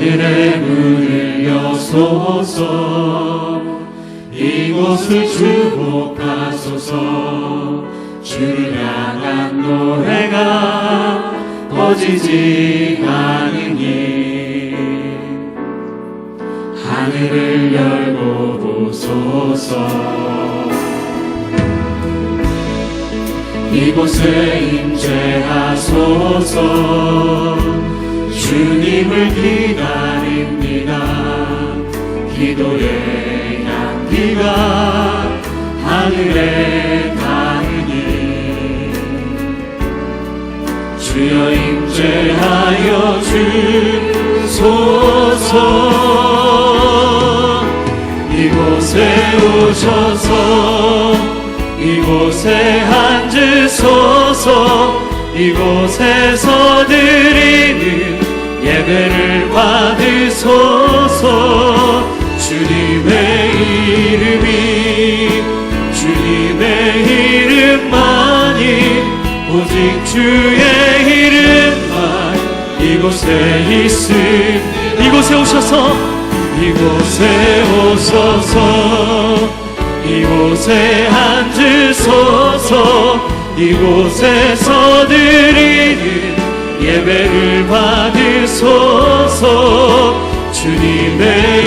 하늘의 문을 여소서. 이곳을 축복하소서. 주를 향한 노래가 꺼지지 않으니 하늘을 열고 보소서. 이곳에 임재하소서. 주님을 기다립니다. 기도의 향기가 하늘에 닿으니 주여 임재하여 주소서. 이곳에 오셔서 이곳에 앉으소서. 이곳에서 드리는 예배를 받으소서. 주님의 이름만이 오직 주의 이름만 이곳에 있음. 이곳에 오셔서 이곳에 앉으소서. 이곳에서 드리는 예배를 받으소서. 주님의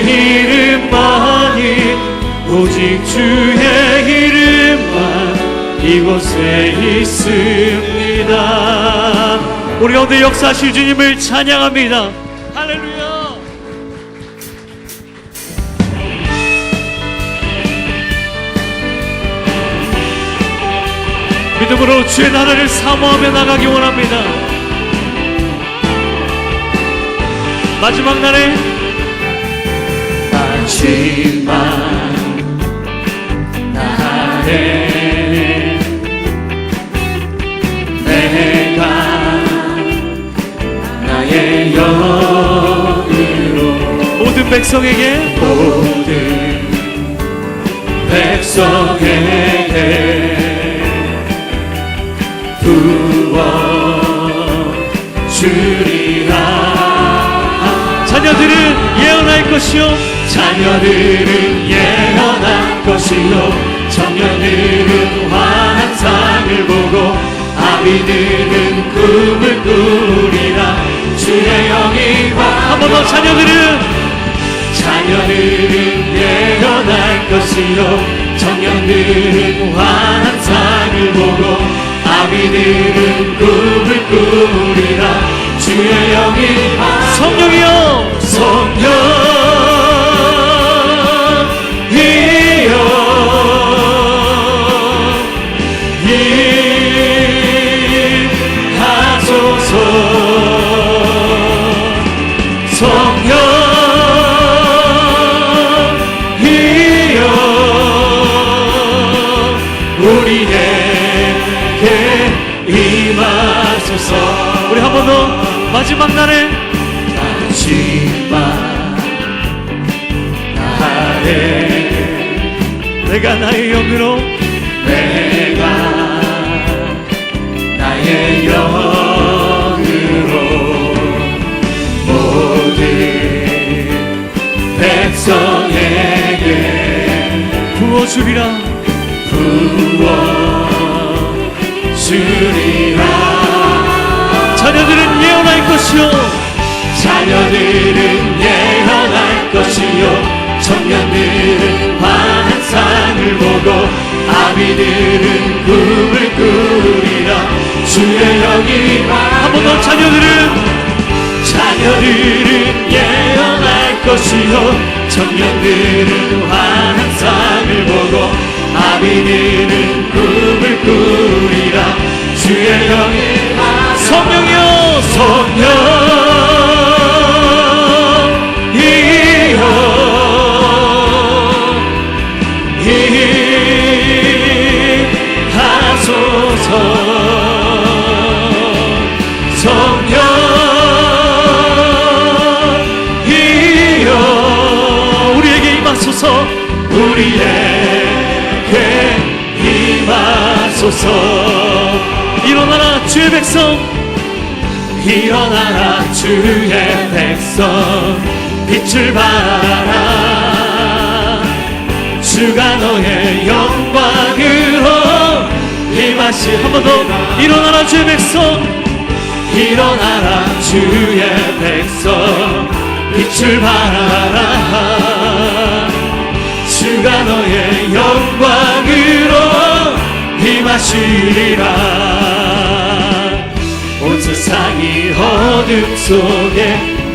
이름만이 오직 주의 이름만 이곳에 있습니다. 우리 가운데 역사하실 주님을 찬양합니다. 할렐루야. 믿음으로 주의 나라를 사모하며 나가기 원합니다. 마지막 날에 내가 나의 영으로 모든 백성에게 부어 주리라. 자녀들은 예언할 것이요 청년들은 환상을 보고 아비들은 꿈을 꾸리라. 주의 영이 한 번 더. 자녀들은 예언할 것이요 청년들은 환상을 보고 아비들은 꿈을 꾸리라. 주의 영이 성령이여 임하소서. 성령이여 우리에게 임하소서. 우리 한 번 더. 마지막 날에 내가 나의 영으로 모든 백성에게 부어주리라. 자녀들은 예언할 것이요 청년들은 환상을 보고 아비들은 꿈을 꾸리라. 주의 영이 한 번 더. 자녀들은 예언할 것이요 청년들은 환상을 보고 아비들은 꿈을 꾸리라. 주의 영이 성령이여 임하소서. 성령이여 우리에게 임하소서. 임하소서. 일어나라 주의 백성. 일어나라 주의 백성 빛을 발하라 주가 너의 영광으로 임하시 한 번 더 일어나라 주의 백성 일어나라 주의 백성 빛을 발하라 주가 너의 영광으로 임하시리라 온 세상이 어둠 속에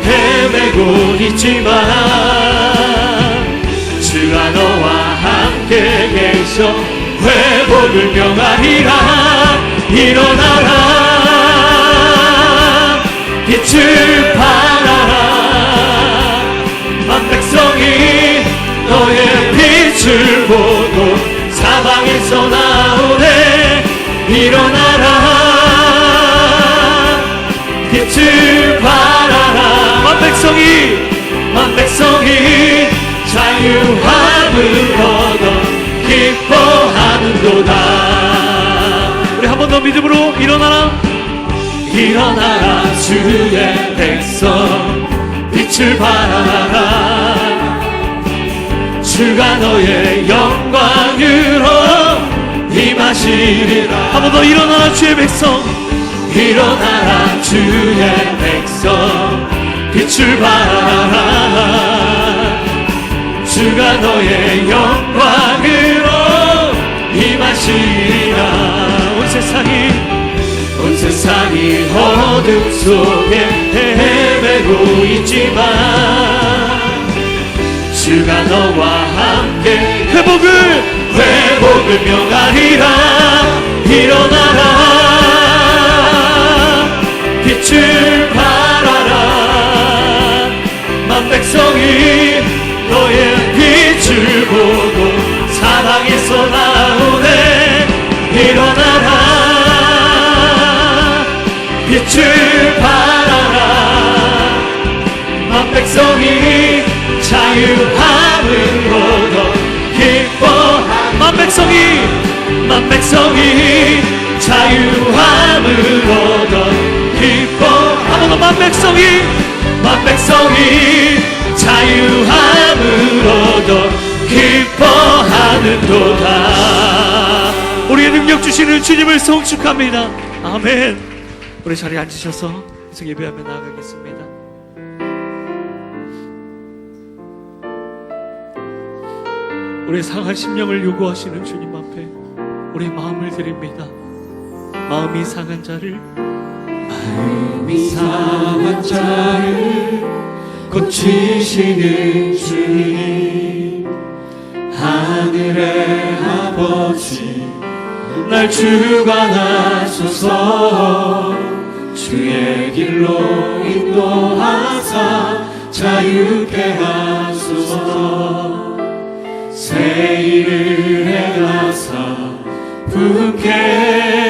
헤매고 있지만 주가 너와 함께 계셔 회복을 명하리라 일어나라 빛을 발하라 만 백성이 너의 빛을 보고 사방에서 나오네 일어나라 빛을 발하라 만 백성이 자유함을 얻어 기뻐하는도다 우리 한 번 더 믿음으로 일어나라 주의 백성 빛을 발하라 주가 너의 영광으로 임하시리라 한 번 더 일어나라 주의 백성 일어나라 주의 백성 빛을 발하라 주가 너의 영광으로 임하시리라 온 세상이 어둠 속에 헤매고 있지만 주가 너와 함께 회복을 명하리라 일어나라 빛을 발하라 만 백성이 너의 빛을 보고 사방에서 나오네 일어나라 빛을 발하라 만 백성이 자유함을 얻어 기뻐하는 만 백성이 자유함을 얻어 기뻐하는 만 백성이 자유함을 얻어 기뻐하는도다 우리의 능력 주시는 주님을 송축합니다 아멘 우리 자리에 앉으셔서 계속 예배하며 나아가겠습니다 우리의 상한 심령을 요구하시는 주님 앞에 우리의 마음을 드립니다 마음이 상한 자를 고치시는 주님 하늘의 아버지 날 주관하소서 주의 길로 인도하사 자유케 하소서 새 일을 행하사 부흥케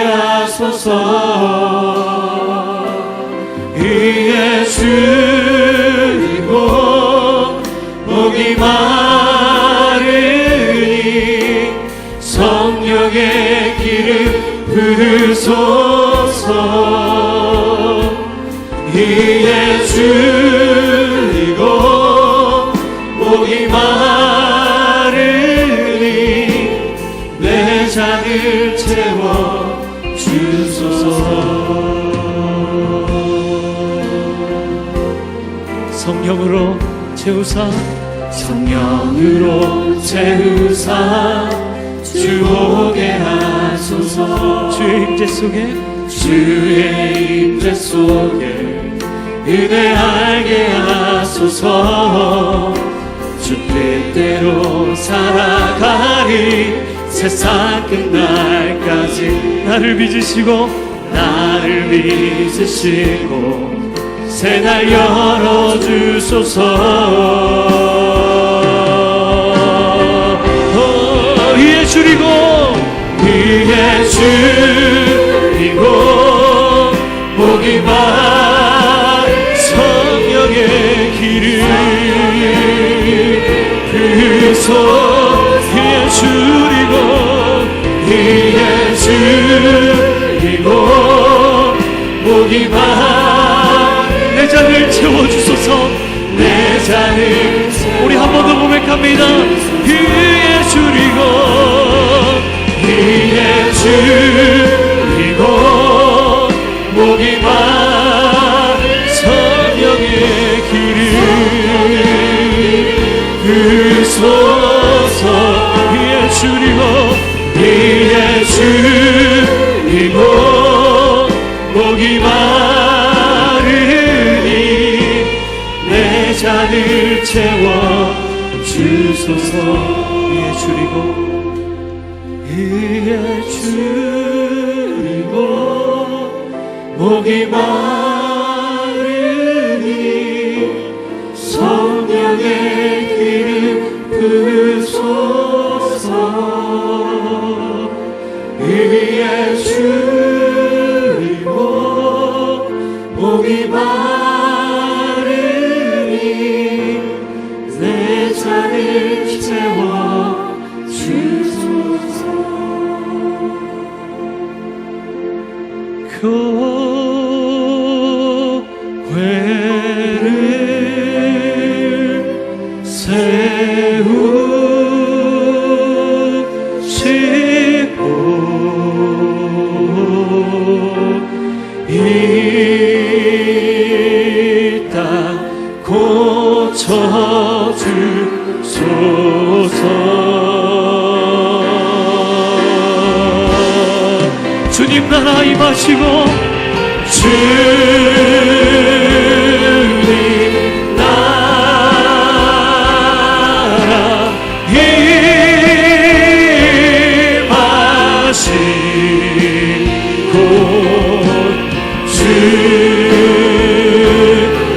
하소서 이에 주이고 목이 마르니 성령의 기름 부으소서 이에 주이고 목이 마르니 내 잔을 채워 주소서 성령으로 채우사 주 오게 하소서 주의 임재 속에 은혜 알게 하소서 주 뜻대로 살아가리 세상 끝날까지 나를 빚으시고 새 날 열어주소서 위에 줄이고 목이 말 성령의 길을 부으소 위에 줄이고 목이 말 잔을 채워주소서. 내 잔을 우리 한 번 더 고백합니다. 위에 줄이고 위에 줄이고 목이 마른 성령의 길을 주소서. 위에 줄이고 위에 줄이고 목이 마르니 내 잔을 채워 주소서. 위에 줄이고 위에 줄이고 목이 마르니 성령의 기름 부으소서. 위에 줄이고 목이 마르니 내 잔을 채워 주소서. 교회를 세우시고 이 땅 고쳐주소서. 주님 나라 임하시고 주님 나라 임하시고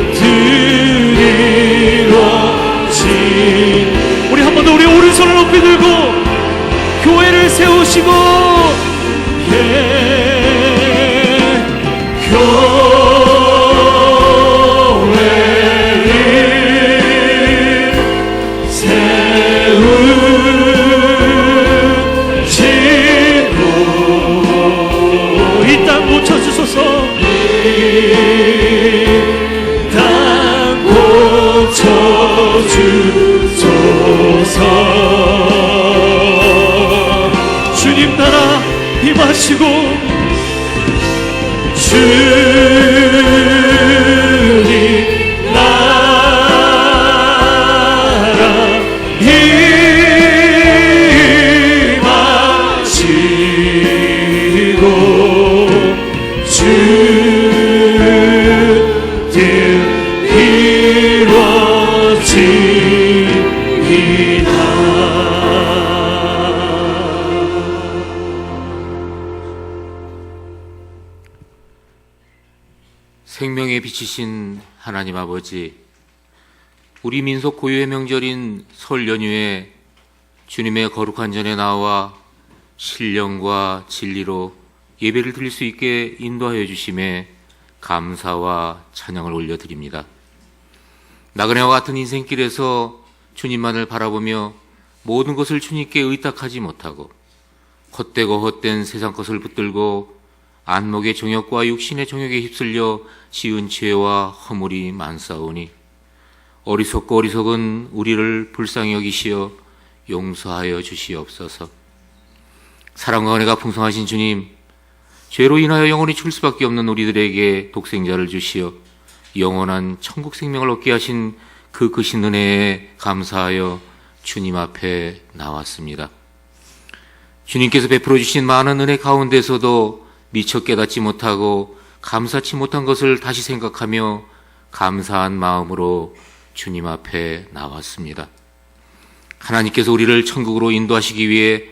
주들이 이루어진. 우리 한 번 더 우리 오른손을 높이 들고 교회를 세우시고 교회를 세우시고 이 땅 고쳐주소서. 땅 고쳐주소서. 주님 나라 임하시고 주님 나라 임하시고 주들 이루어지이다. 생명의 빛이신 하나님 아버지, 우리 민속 고유의 명절인 설 연휴에 주님의 거룩한 전에 나와 신령과 진리로 예배를 드릴 수 있게 인도하여 주심에 감사와 찬양을 올려드립니다. 나그네와 같은 인생길에서 주님만을 바라보며 모든 것을 주님께 의탁하지 못하고 헛되고 헛된 세상 것을 붙들고 안목의 정욕과 육신의 정욕에 휩쓸려 지은 죄와 허물이 많사오니 어리석고 어리석은 우리를 불쌍히 여기시어 용서하여 주시옵소서. 사랑과 은혜가 풍성하신 주님, 죄로 인하여 영원히 죽을 수밖에 없는 우리들에게 독생자를 주시어 영원한 천국 생명을 얻게 하신 그 크신 은혜에 감사하여 주님 앞에 나왔습니다. 주님께서 베풀어 주신 많은 은혜 가운데서도 미처 깨닫지 못하고 감사치 못한 것을 다시 생각하며 감사한 마음으로 주님 앞에 나왔습니다. 하나님께서 우리를 천국으로 인도하시기 위해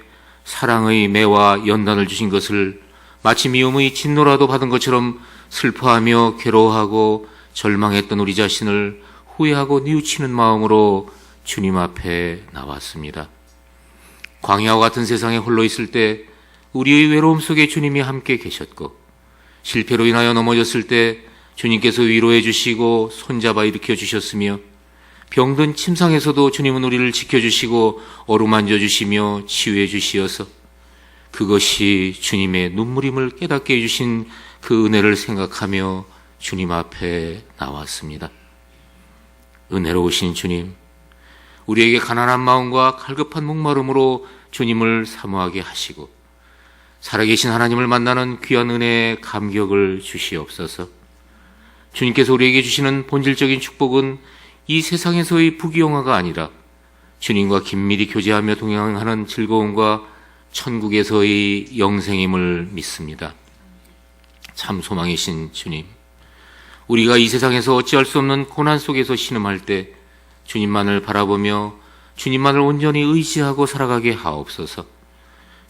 사랑의 매와 연단을 주신 것을 마치 미움의 진노라도 받은 것처럼 슬퍼하며 괴로워하고 절망했던 우리 자신을 후회하고 뉘우치는 마음으로 주님 앞에 나왔습니다. 광야와 같은 세상에 홀로 있을 때 우리의 외로움 속에 주님이 함께 계셨고, 실패로 인하여 넘어졌을 때 주님께서 위로해 주시고 손잡아 일으켜 주셨으며, 병든 침상에서도 주님은 우리를 지켜주시고 어루만져 주시며 치유해 주시어서 그것이 주님의 눈물임을 깨닫게 해주신 그 은혜를 생각하며 주님 앞에 나왔습니다. 은혜로우신 주님, 우리에게 가난한 마음과 갈급한 목마름으로 주님을 사모하게 하시고 살아계신 하나님을 만나는 귀한 은혜의 감격을 주시옵소서. 주님께서 우리에게 주시는 본질적인 축복은 이 세상에서의 부귀영화가 아니라 주님과 긴밀히 교제하며 동행하는 즐거움과 천국에서의 영생임을 믿습니다. 참 소망이신 주님, 우리가 이 세상에서 어찌할 수 없는 고난 속에서 신음할 때 주님만을 바라보며 주님만을 온전히 의지하고 살아가게 하옵소서.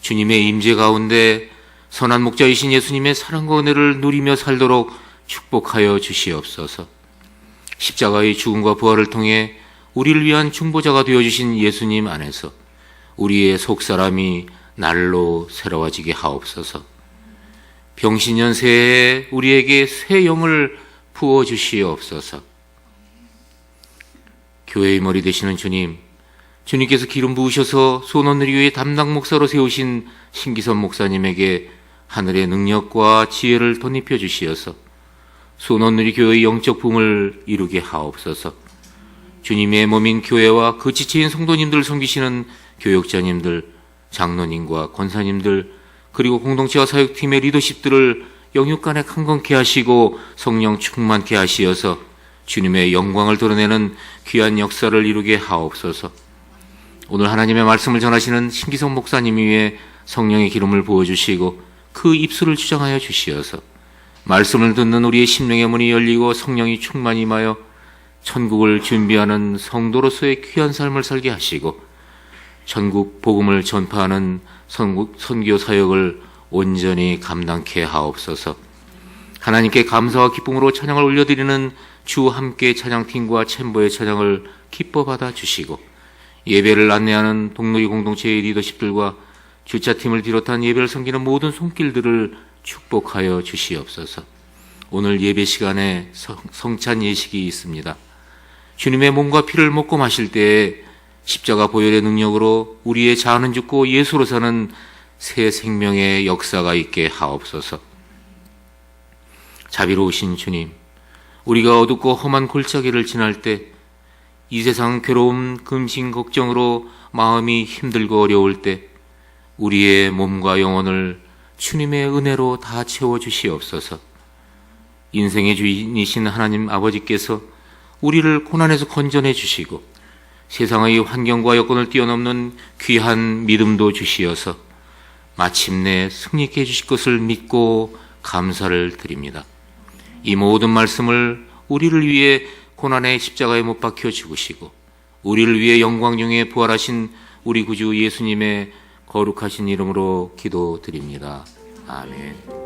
주님의 임재 가운데 선한 목자이신 예수님의 사랑과 은혜를 누리며 살도록 축복하여 주시옵소서. 십자가의 죽음과 부활을 통해 우리를 위한 중보자가 되어주신 예수님 안에서 우리의 속사람이 날로 새로워지게 하옵소서. 병신년 새해에 우리에게 새 영을 부어주시옵소서. 교회의 머리 되시는 주님, 주님께서 기름 부으셔서 소논누리교회 담당 목사로 세우신 신기선 목사님에게 하늘의 능력과 지혜를 덧입혀 주시어서 소논누리교회의 영적 붐을 이루게 하옵소서. 주님의 몸인 교회와 그 지체인 성도님들을 섬기시는 교역자님들, 장로님과 권사님들, 그리고 공동체와 사역팀의 리더십들을 영육간에 강건케 하시고 성령 충만케 하시어서 주님의 영광을 드러내는 귀한 역사를 이루게 하옵소서. 오늘 하나님의 말씀을 전하시는 신기성 목사님 위에 성령의 기름을 부어주시고 그 입술을 주장하여 주시어서 말씀을 듣는 우리의 심령의 문이 열리고 성령이 충만히 임하여 천국을 준비하는 성도로서의 귀한 삶을 살게 하시고 전국 복음을 전파하는 선교 사역을 온전히 감당케 하옵소서. 하나님께 감사와 기쁨으로 찬양을 올려드리는 주 함께 찬양팀과 챔버의 찬양을 기뻐 받아 주시고 예배를 안내하는 동로이 공동체의 리더십들과 주차팀을 비롯한 예배를 섬기는 모든 손길들을 축복하여 주시옵소서. 오늘 예배 시간에 성찬 예식이 있습니다. 주님의 몸과 피를 먹고 마실 때에 십자가 보혈의 능력으로 우리의 자아는 죽고 예수로 사는 새 생명의 역사가 있게 하옵소서. 자비로우신 주님, 우리가 어둡고 험한 골짜기를 지날 때 이 세상 괴로움, 근심, 걱정으로 마음이 힘들고 어려울 때 우리의 몸과 영혼을 주님의 은혜로 다 채워주시옵소서. 인생의 주인이신 하나님 아버지께서 우리를 고난에서 건져내 주시고 세상의 환경과 여건을 뛰어넘는 귀한 믿음도 주시어서 마침내 승리케 해주실 것을 믿고 감사를 드립니다. 이 모든 말씀을 우리를 위해 고난의 십자가에 못 박혀 죽으시고 우리를 위해 영광 중에 부활하신 우리 구주 예수님의 거룩하신 이름으로 기도드립니다. 아멘.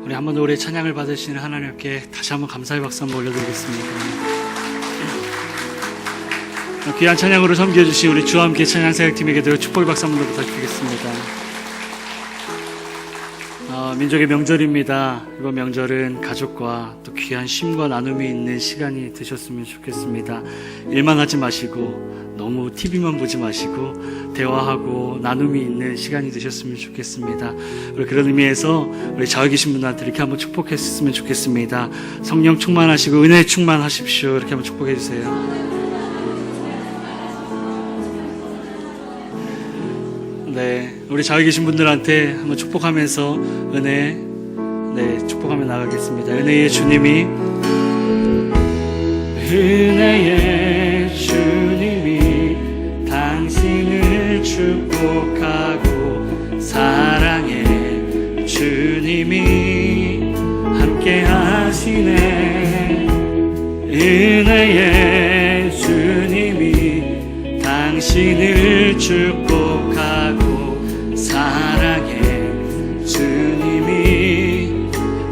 우리 한번 더 우리의 찬양을 받으시는 하나님께 다시 한번 감사의 박수 한번 올려드리겠습니다. 귀한 찬양으로 섬겨주신 우리 주와 함께 찬양사역팀에게도 축복의 박수 한번 더 부탁드리겠습니다. 민족의 명절입니다. 이번 명절은 가족과 또 귀한 쉼과 나눔이 있는 시간이 되셨으면 좋겠습니다. 일만 하지 마시고 너무 TV만 보지 마시고 대화하고 나눔이 있는 시간이 되셨으면 좋겠습니다. 우리 그런 의미에서 우리 좌우에 계신 분들한테 이렇게 한번 축복했으면 좋겠습니다. 성령 충만하시고 은혜 충만하십시오. 이렇게 한번 축복해 주세요. 네, 우리 좌우에 계신 분들한테 한번 축복하면서 축복하며 나가겠습니다. 은혜의 주님이 당신을 축복하고 사랑해 주님이 함께 하시네. 은혜의 주님이 당신을 축복하고 사랑해 주님이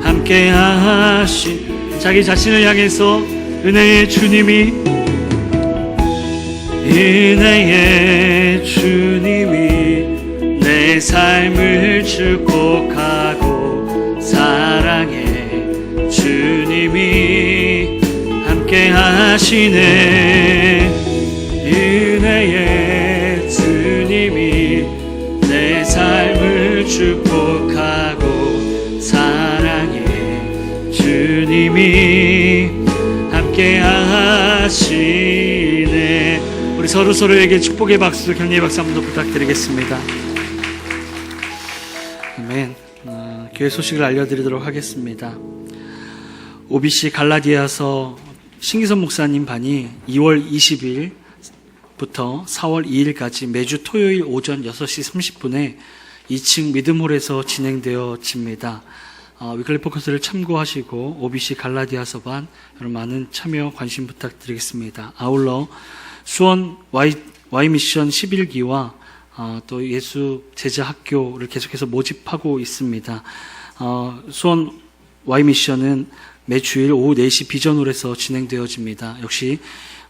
함께 하신 자기 자신을 향해서 은혜의 주님이 내 삶을 축복하고 사랑해 주님이 함께 하시네. 은혜의 주님이 내 삶을 축복하고 사랑해 주님이 함께 하시네. 우리 서로에게 축복의 박수, 격려의 박수 한번 더 부탁드리겠습니다. 아멘. 교회 소식을 알려드리도록 하겠습니다. OBC 갈라디아서 신기선 목사님 반이 2월 20일부터 4월 2일까지 매주 토요일 오전 6시 30분에 2층 믿음홀에서 진행되어집니다. 위클리 포커스를 참고하시고 OBC 갈라디아서 반 여러분 많은 참여 관심 부탁드리겠습니다. 아울러 수원 Y미션 11기와 또 예수 제자 학교를 계속해서 모집하고 있습니다. 수원 Y미션은 매주일 오후 4시 비전홀에서 진행되어집니다. 역시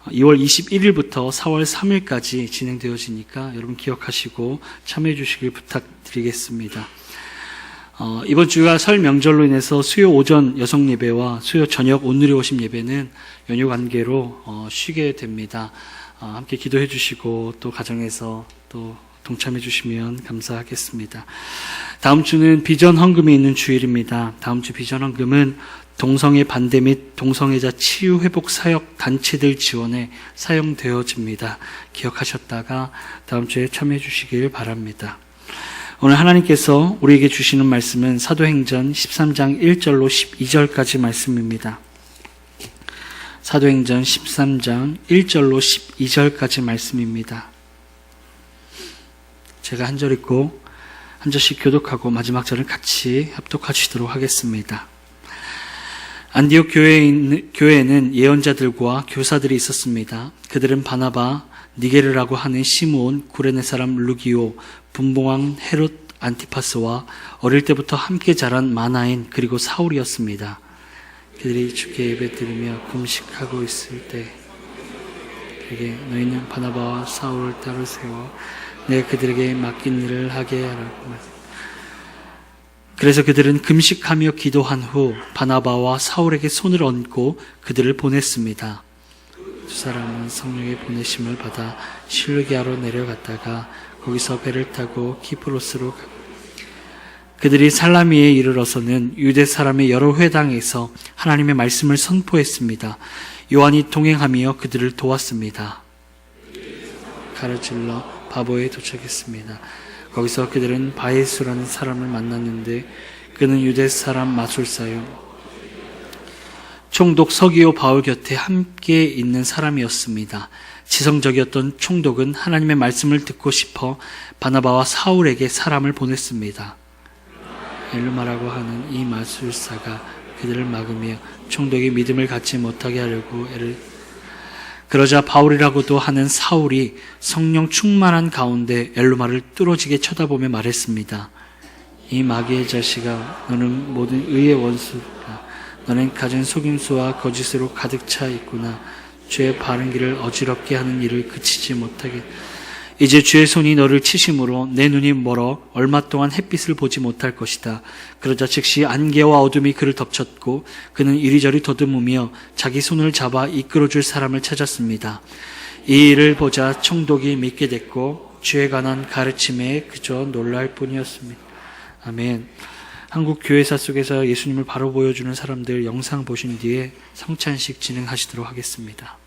2월 21일부터 4월 3일까지 진행되어지니까 여러분 기억하시고 참여해 주시길 부탁드리겠습니다. 이번 주가 설 명절로 인해서 수요 오전 여성 예배와 수요 저녁 온누리 오심 예배는 연휴 관계로 쉬게 됩니다. 함께 기도해 주시고 또 가정에서 또 동참해 주시면 감사하겠습니다. 다음 주는 비전 헌금이 있는 주일입니다. 다음 주 비전 헌금은 동성애 반대 및 동성애자 치유 회복 사역 단체들 지원에 사용되어집니다. 기억하셨다가 다음 주에 참여해 주시길 바랍니다. 오늘 하나님께서 우리에게 주시는 말씀은 사도행전 13장 1절로 12절까지 말씀입니다. 사도행전 13장 1절로 12절까지 말씀입니다. 제가 한 절 읽고 한 절씩 교독하고 마지막 절을 같이 합독하시도록 하겠습니다. 안디옥 교회에는 예언자들과 교사들이 있었습니다. 그들은 바나바, 니게르라고 하는 시므온, 구레네 사람 루기오, 분봉왕 헤롯 안티파스와 어릴 때부터 함께 자란 마나인 그리고 사울이었습니다. 그들이 주께 예배드리며 금식하고 있을 때 그에게 너희는 바나바와 사울을 따로 세워 내가 그들에게 맡긴 일을 하게 하라고 말했습니다. 그래서 그들은 금식하며 기도한 후 바나바와 사울에게 손을 얹고 그들을 보냈습니다. 두 사람은 성령의 보내심을 받아 실루기아로 내려갔다가 거기서 배를 타고 키프로스로 갔습니다. 그들이 살라미에 이르러서는 유대 사람의 여러 회당에서 하나님의 말씀을 선포했습니다. 요한이 동행하며 그들을 도왔습니다. 가르질러 바보에 도착했습니다. 거기서 그들은 바예수라는 사람을 만났는데 그는 유대 사람 마술사요 총독 서기오 바울 곁에 함께 있는 사람이었습니다. 지성적이었던 총독은 하나님의 말씀을 듣고 싶어 바나바와 사울에게 사람을 보냈습니다. 엘루마라고 하는 이 마술사가 그들을 막으며 총독이 믿음을 갖지 못하게 하려고 그러자 바울이라고도 하는 사울이 성령 충만한 가운데 엘루마를 뚫어지게 쳐다보며 말했습니다. 이 마귀의 자식아, 너는 모든 의의 원수다. 너는 가진 속임수와 거짓으로 가득 차 있구나. 주의 바른 길을 어지럽게 하는 일을 그치지 못하게. 이제 주의 손이 너를 치심으로 내 눈이 멀어 얼마 동안 햇빛을 보지 못할 것이다. 그러자 즉시 안개와 어둠이 그를 덮쳤고 그는 이리저리 더듬으며 자기 손을 잡아 이끌어줄 사람을 찾았습니다. 이 일을 보자 총독이 믿게 됐고 주에 관한 가르침에 그저 놀랄 뿐이었습니다. 아멘. 한국 교회사 속에서 예수님을 바로 보여주는 사람들 영상 보신 뒤에 성찬식 진행하시도록 하겠습니다.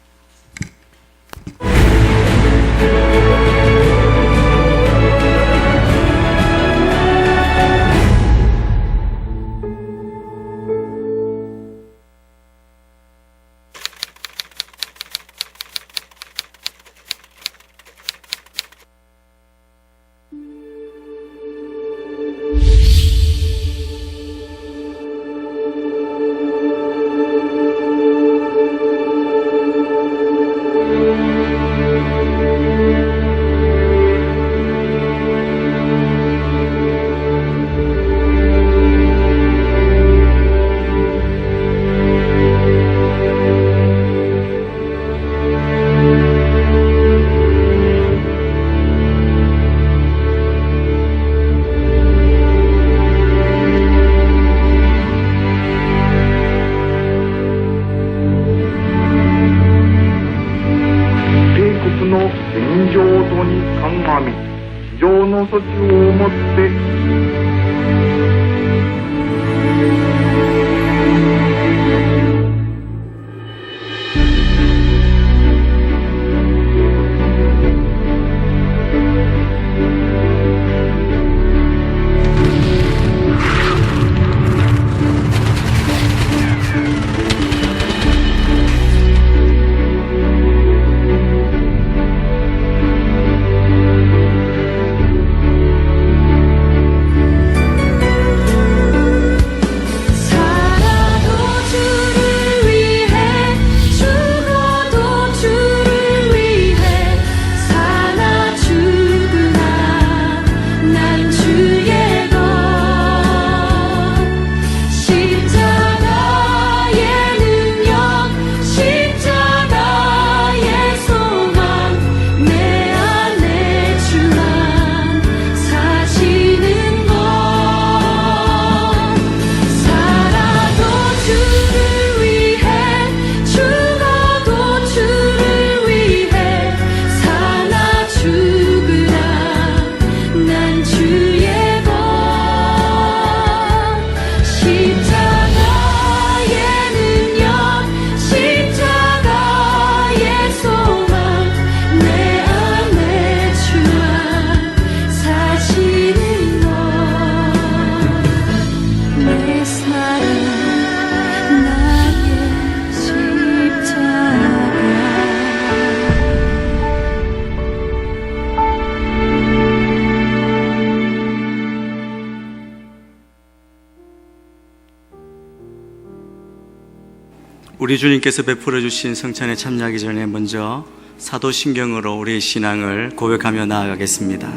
우리 주님께서 베풀어 주신 성찬에 참여하기 전에 먼저 사도신경으로 우리의 신앙을 고백하며 나아가겠습니다.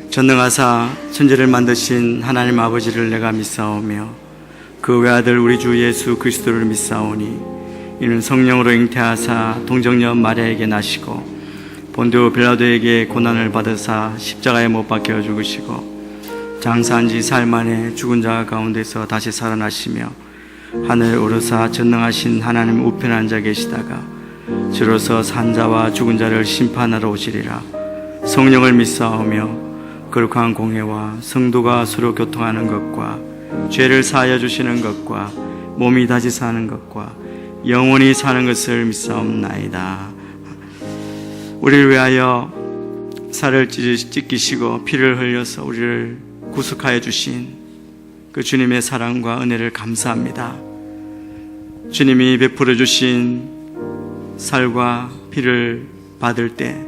전능하사 천지를 만드신 하나님 아버지를 내가 믿사오며 그 외아들 우리 주 예수 그리스도를 믿사오니 이는 성령으로 잉태하사 동정녀 마리아에게 나시고 본디오 빌라도에게 고난을 받으사 십자가에 못 박혀 죽으시고 장사한 지 사흘 만에 죽은 자 가운데서 다시 살아나시며 하늘 오르사 전능하신 하나님 우편에 앉아 계시다가 주로서 산자와 죽은 자를 심판하러 오시리라. 성령을 믿사오며 거룩한 공회와 성도가 서로 교통하는 것과 죄를 사하여 주시는 것과 몸이 다시 사는 것과 영원히 사는 것을 믿사옵나이다. 우리를 위하여 살을 찢기시고 피를 흘려서 우리를 구속하여 주신 그 주님의 사랑과 은혜를 감사합니다. 주님이 베풀어 주신 살과 피를 받을 때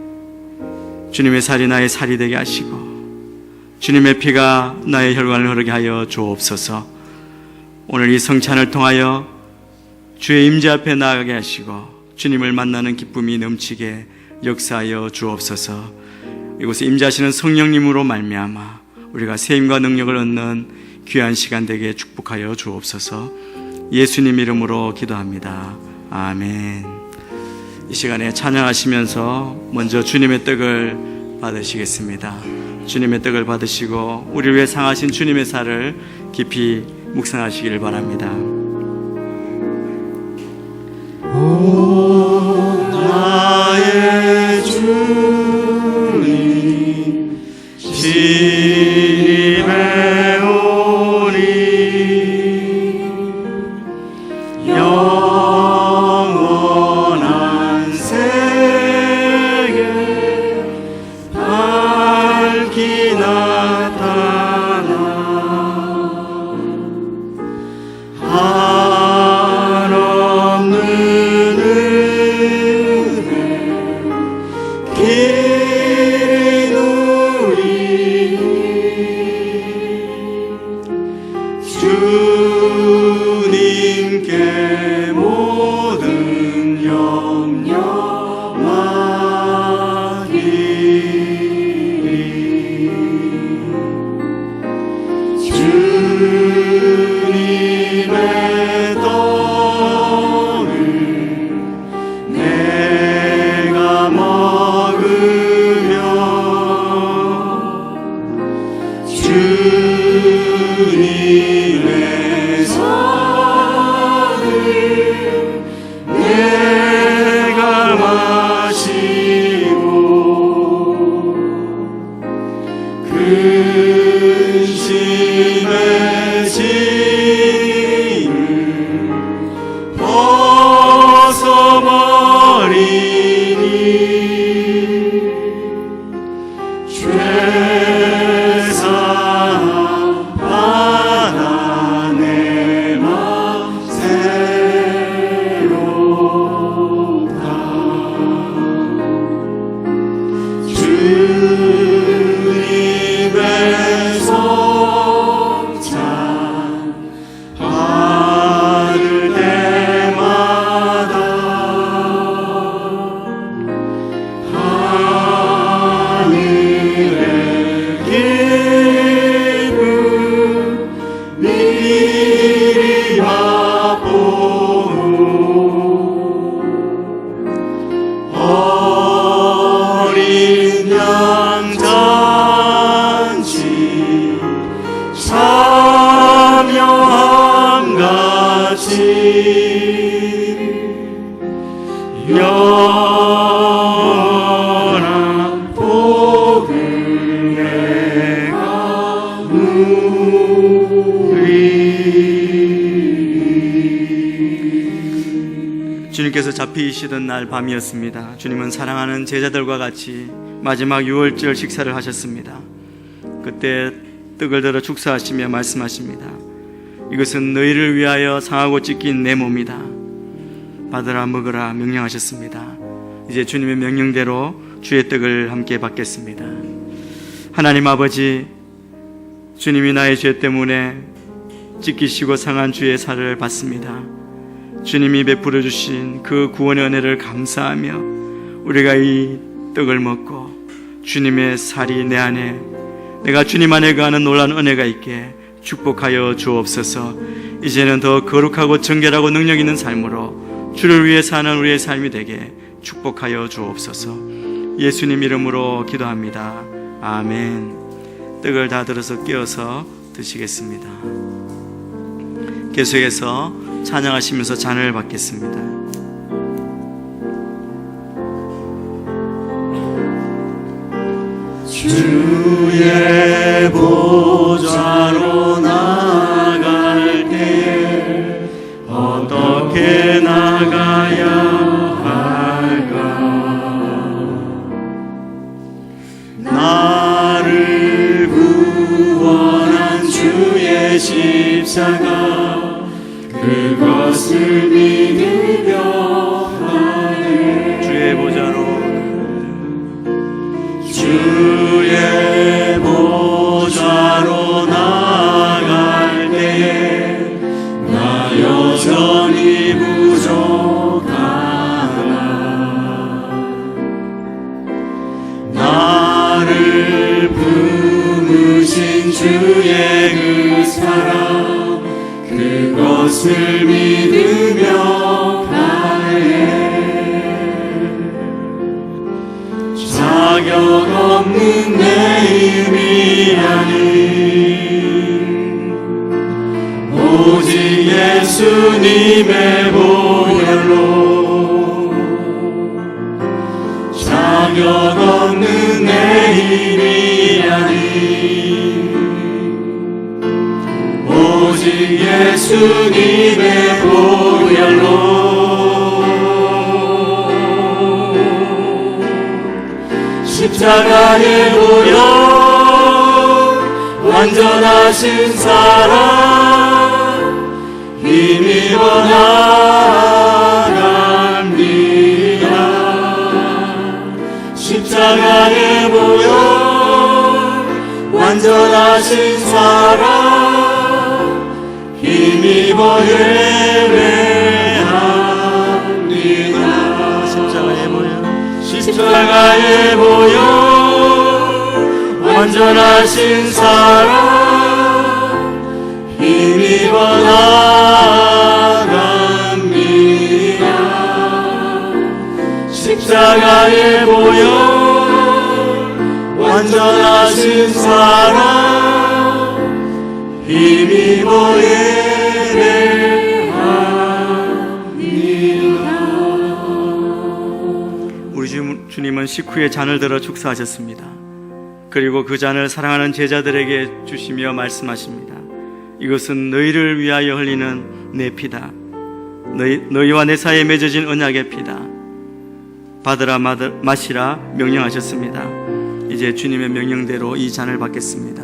주님의 살이 나의 살이 되게 하시고 주님의 피가 나의 혈관을 흐르게 하여 주옵소서. 오늘 이 성찬을 통하여 주의 임재 앞에 나아가게 하시고 주님을 만나는 기쁨이 넘치게 역사하여 주옵소서. 이곳에 임재하시는 성령님으로 말미암아 우리가 세임과 능력을 얻는 귀한 시간 되게 축복하여 주옵소서. 예수님 이름으로 기도합니다. 아멘. 이 시간에 찬양하시면서 먼저 주님의 떡을 받으시겠습니다. 주님의 떡을 받으시고 우리를 위해 상하신 주님의 살을 깊이 묵상하시기를 바랍니다. 나의 주님 집에 오니 영원한 세계 밝히 나타나 한없는 주님께 모든 영역 맡기리. 주님의 떡을 내가 먹으며 주님의 살을 내가 마시고 근심의 짐을 벗어버리니 죄사함 받아 내 맘 새롭다. 주님의 성찬 받을 때마다 하늘의 기쁨 미리 맛보고 어린 양 잔치 참여함같이 영원한 복을 내가 누리리. 주님께서 잡히시던 날 밤이었습니다. 주님은 사랑하는 제자들과 같이 마지막 유월절 식사를 하셨습니다. 그때 떡을 들어 축사하시며 말씀하십니다. 이것은 너희를 위하여 상하고 찢긴 내 몸이다. 받으라 먹으라 명령하셨습니다. 이제 주님의 명령대로 주의 떡을 함께 받겠습니다. 하나님 아버지, 주님이 나의 죄 때문에 찢기시고 상한 주의 살을 받습니다. 주님이 베풀어 주신 그 구원의 은혜를 감사하며 우리가 이 떡을 먹고 주님의 살이 내 안에, 내가 주님 안에 거하는 놀라운 은혜가 있게 축복하여 주옵소서. 이제는 더 거룩하고 정결하고 능력 있는 삶으로 주를 위해 사는 우리의 삶이 되게 축복하여 주옵소서. 예수님 이름으로 기도합니다. 아멘. 떡을 다 들어서 깨어서 드시겠습니다. 계속해서 찬양하시면서 잔을 받겠습니다. 주의 보좌로 나갈 때 어떻게 나가야 할까? 나를 구원한 주의 십자가, 그것을 믿으며 가네. 주의 보좌로, 주의 보좌로 나갈 때에 나 여전히 부족하나. 나를 품으신 것을 믿으며 가해 자격 없는 내 의미라니 오직 예수님의 보혈로 자격 없는 내 힘이라니 오직 예수님의 보혈로 십자가의 보혈 완전하신 사랑 힘입어 나갑니다. 십자가의 보혈 완전하신 사랑 힘입어 예배합니다. 십자가의 보혈 완전하신 사랑 힘입어 나갑니다. 십자가의 보혈 완전하신 사랑 힘입어 예배합니다. 우리 주님은 식후에 잔을 들어 축사하셨습니다. 그리고 그 잔을 사랑하는 제자들에게 주시며 말씀하십니다. 이것은 너희를 위하여 흘리는 내 피다. 너희와 내 사이에 맺어진 언약의 피다. 받으라 마시라 명령하셨습니다. 이제 주님의 명령대로 이 잔을 받겠습니다.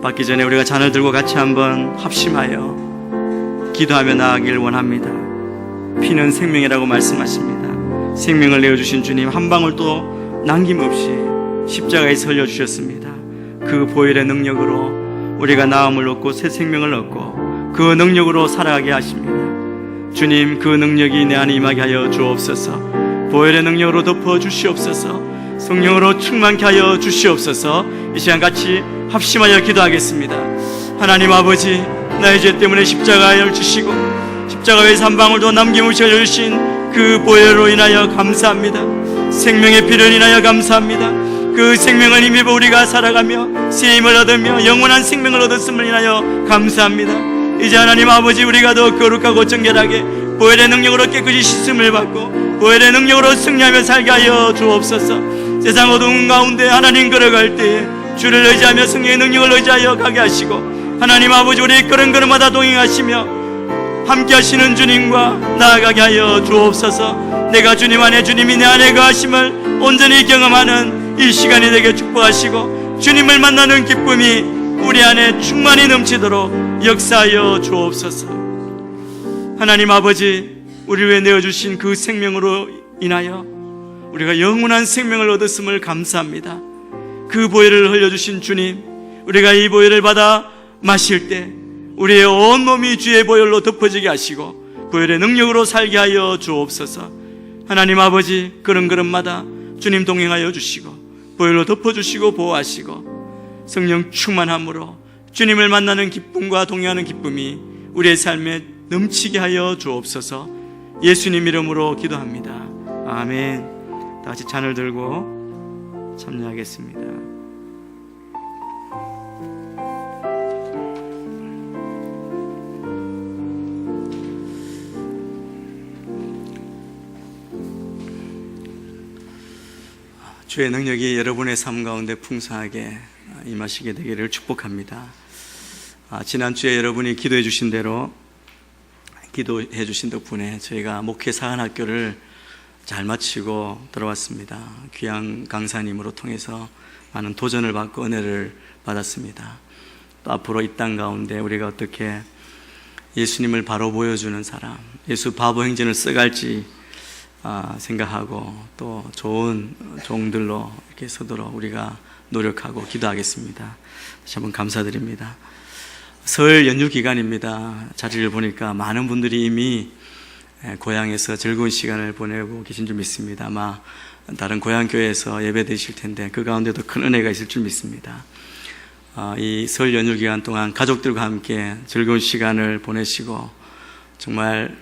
받기 전에 우리가 잔을 들고 같이 한번 합심하여 기도하며 나아가길 원합니다. 피는 생명이라고 말씀하십니다. 생명을 내어주신 주님 한 방울도 남김없이 십자가에서 흘려주셨습니다. 그 보혈의 능력으로 우리가 나음을 얻고 새 생명을 얻고 그 능력으로 살아가게 하십니다. 주님, 그 능력이 내 안에 임하게 하여 주옵소서. 보혈의 능력으로 덮어 주시옵소서. 성령으로 충만케 하여 주시옵소서. 이 시간 같이 합심하여 기도하겠습니다. 하나님 아버지, 나의 죄 때문에 십자가를 주시고 십자가에서 한 방울도 남김없이 흘려주신 그 보혈로 인하여 감사합니다. 생명의 피를 인하여 감사합니다. 그 생명을 힘입어 우리가 살아가며 쓰임을 얻으며 영원한 생명을 얻었음을 인하여 감사합니다. 이제 하나님 아버지, 우리가 더 거룩하고 정결하게 보혈의 능력으로 깨끗이 씻음을 받고 보혈의 능력으로 승리하며 살게 하여 주옵소서. 세상 어두운 가운데 하나님 걸어갈 때에 주를 의지하며 승리의 능력을 의지하여 가게 하시고 하나님 아버지, 우리 걸음걸음마다 동행하시며 함께 하시는 주님과 나아가게 하여 주옵소서. 내가 주님 안에, 주님이 내 안에 거하심을 온전히 경험하는 이 시간이 되게 축복하시고 주님을 만나는 기쁨이 우리 안에 충만히 넘치도록 역사하여 주옵소서. 하나님 아버지, 우리 위해 내어주신 그 생명으로 인하여 우리가 영원한 생명을 얻었음을 감사합니다. 그 보혈을 흘려주신 주님, 우리가 이 보혈을 받아 마실 때 우리의 온몸이 주의 보혈로 덮어지게 하시고 보혈의 능력으로 살게 하여 주옵소서. 하나님 아버지, 걸음걸음마다 주님 동행하여 주시고 보혈로 덮어주시고 보호하시고 성령 충만함으로 주님을 만나는 기쁨과 동행하는 기쁨이 우리의 삶에 넘치게 하여 주옵소서. 예수님 이름으로 기도합니다. 아멘. 다 같이 잔을 들고 참여하겠습니다. 주의 능력이 여러분의 삶 가운데 풍성하게 임하시게 되기를 축복합니다. 지난주에 여러분이 기도해 주신 대로, 기도해 주신 덕분에 저희가 목회 사관학교를 잘 마치고 들어왔습니다. 귀한 강사님으로 통해서 많은 도전을 받고 은혜를 받았습니다. 또 앞으로 이 땅 가운데 우리가 어떻게 예수님을 바로 보여주는 사람, 예수 바보 행진을 써갈지 생각하고 또 좋은 종들로 이렇게 서도록 우리가 노력하고 기도하겠습니다. 다시 한번 감사드립니다. 설 연휴 기간입니다. 자리를 보니까 많은 분들이 이미 고향에서 즐거운 시간을 보내고 계신 줄 믿습니다. 아마 다른 고향 교회에서 예배 드실 텐데 그 가운데도 큰 은혜가 있을 줄 믿습니다. 이 설 연휴 기간 동안 가족들과 함께 즐거운 시간을 보내시고 정말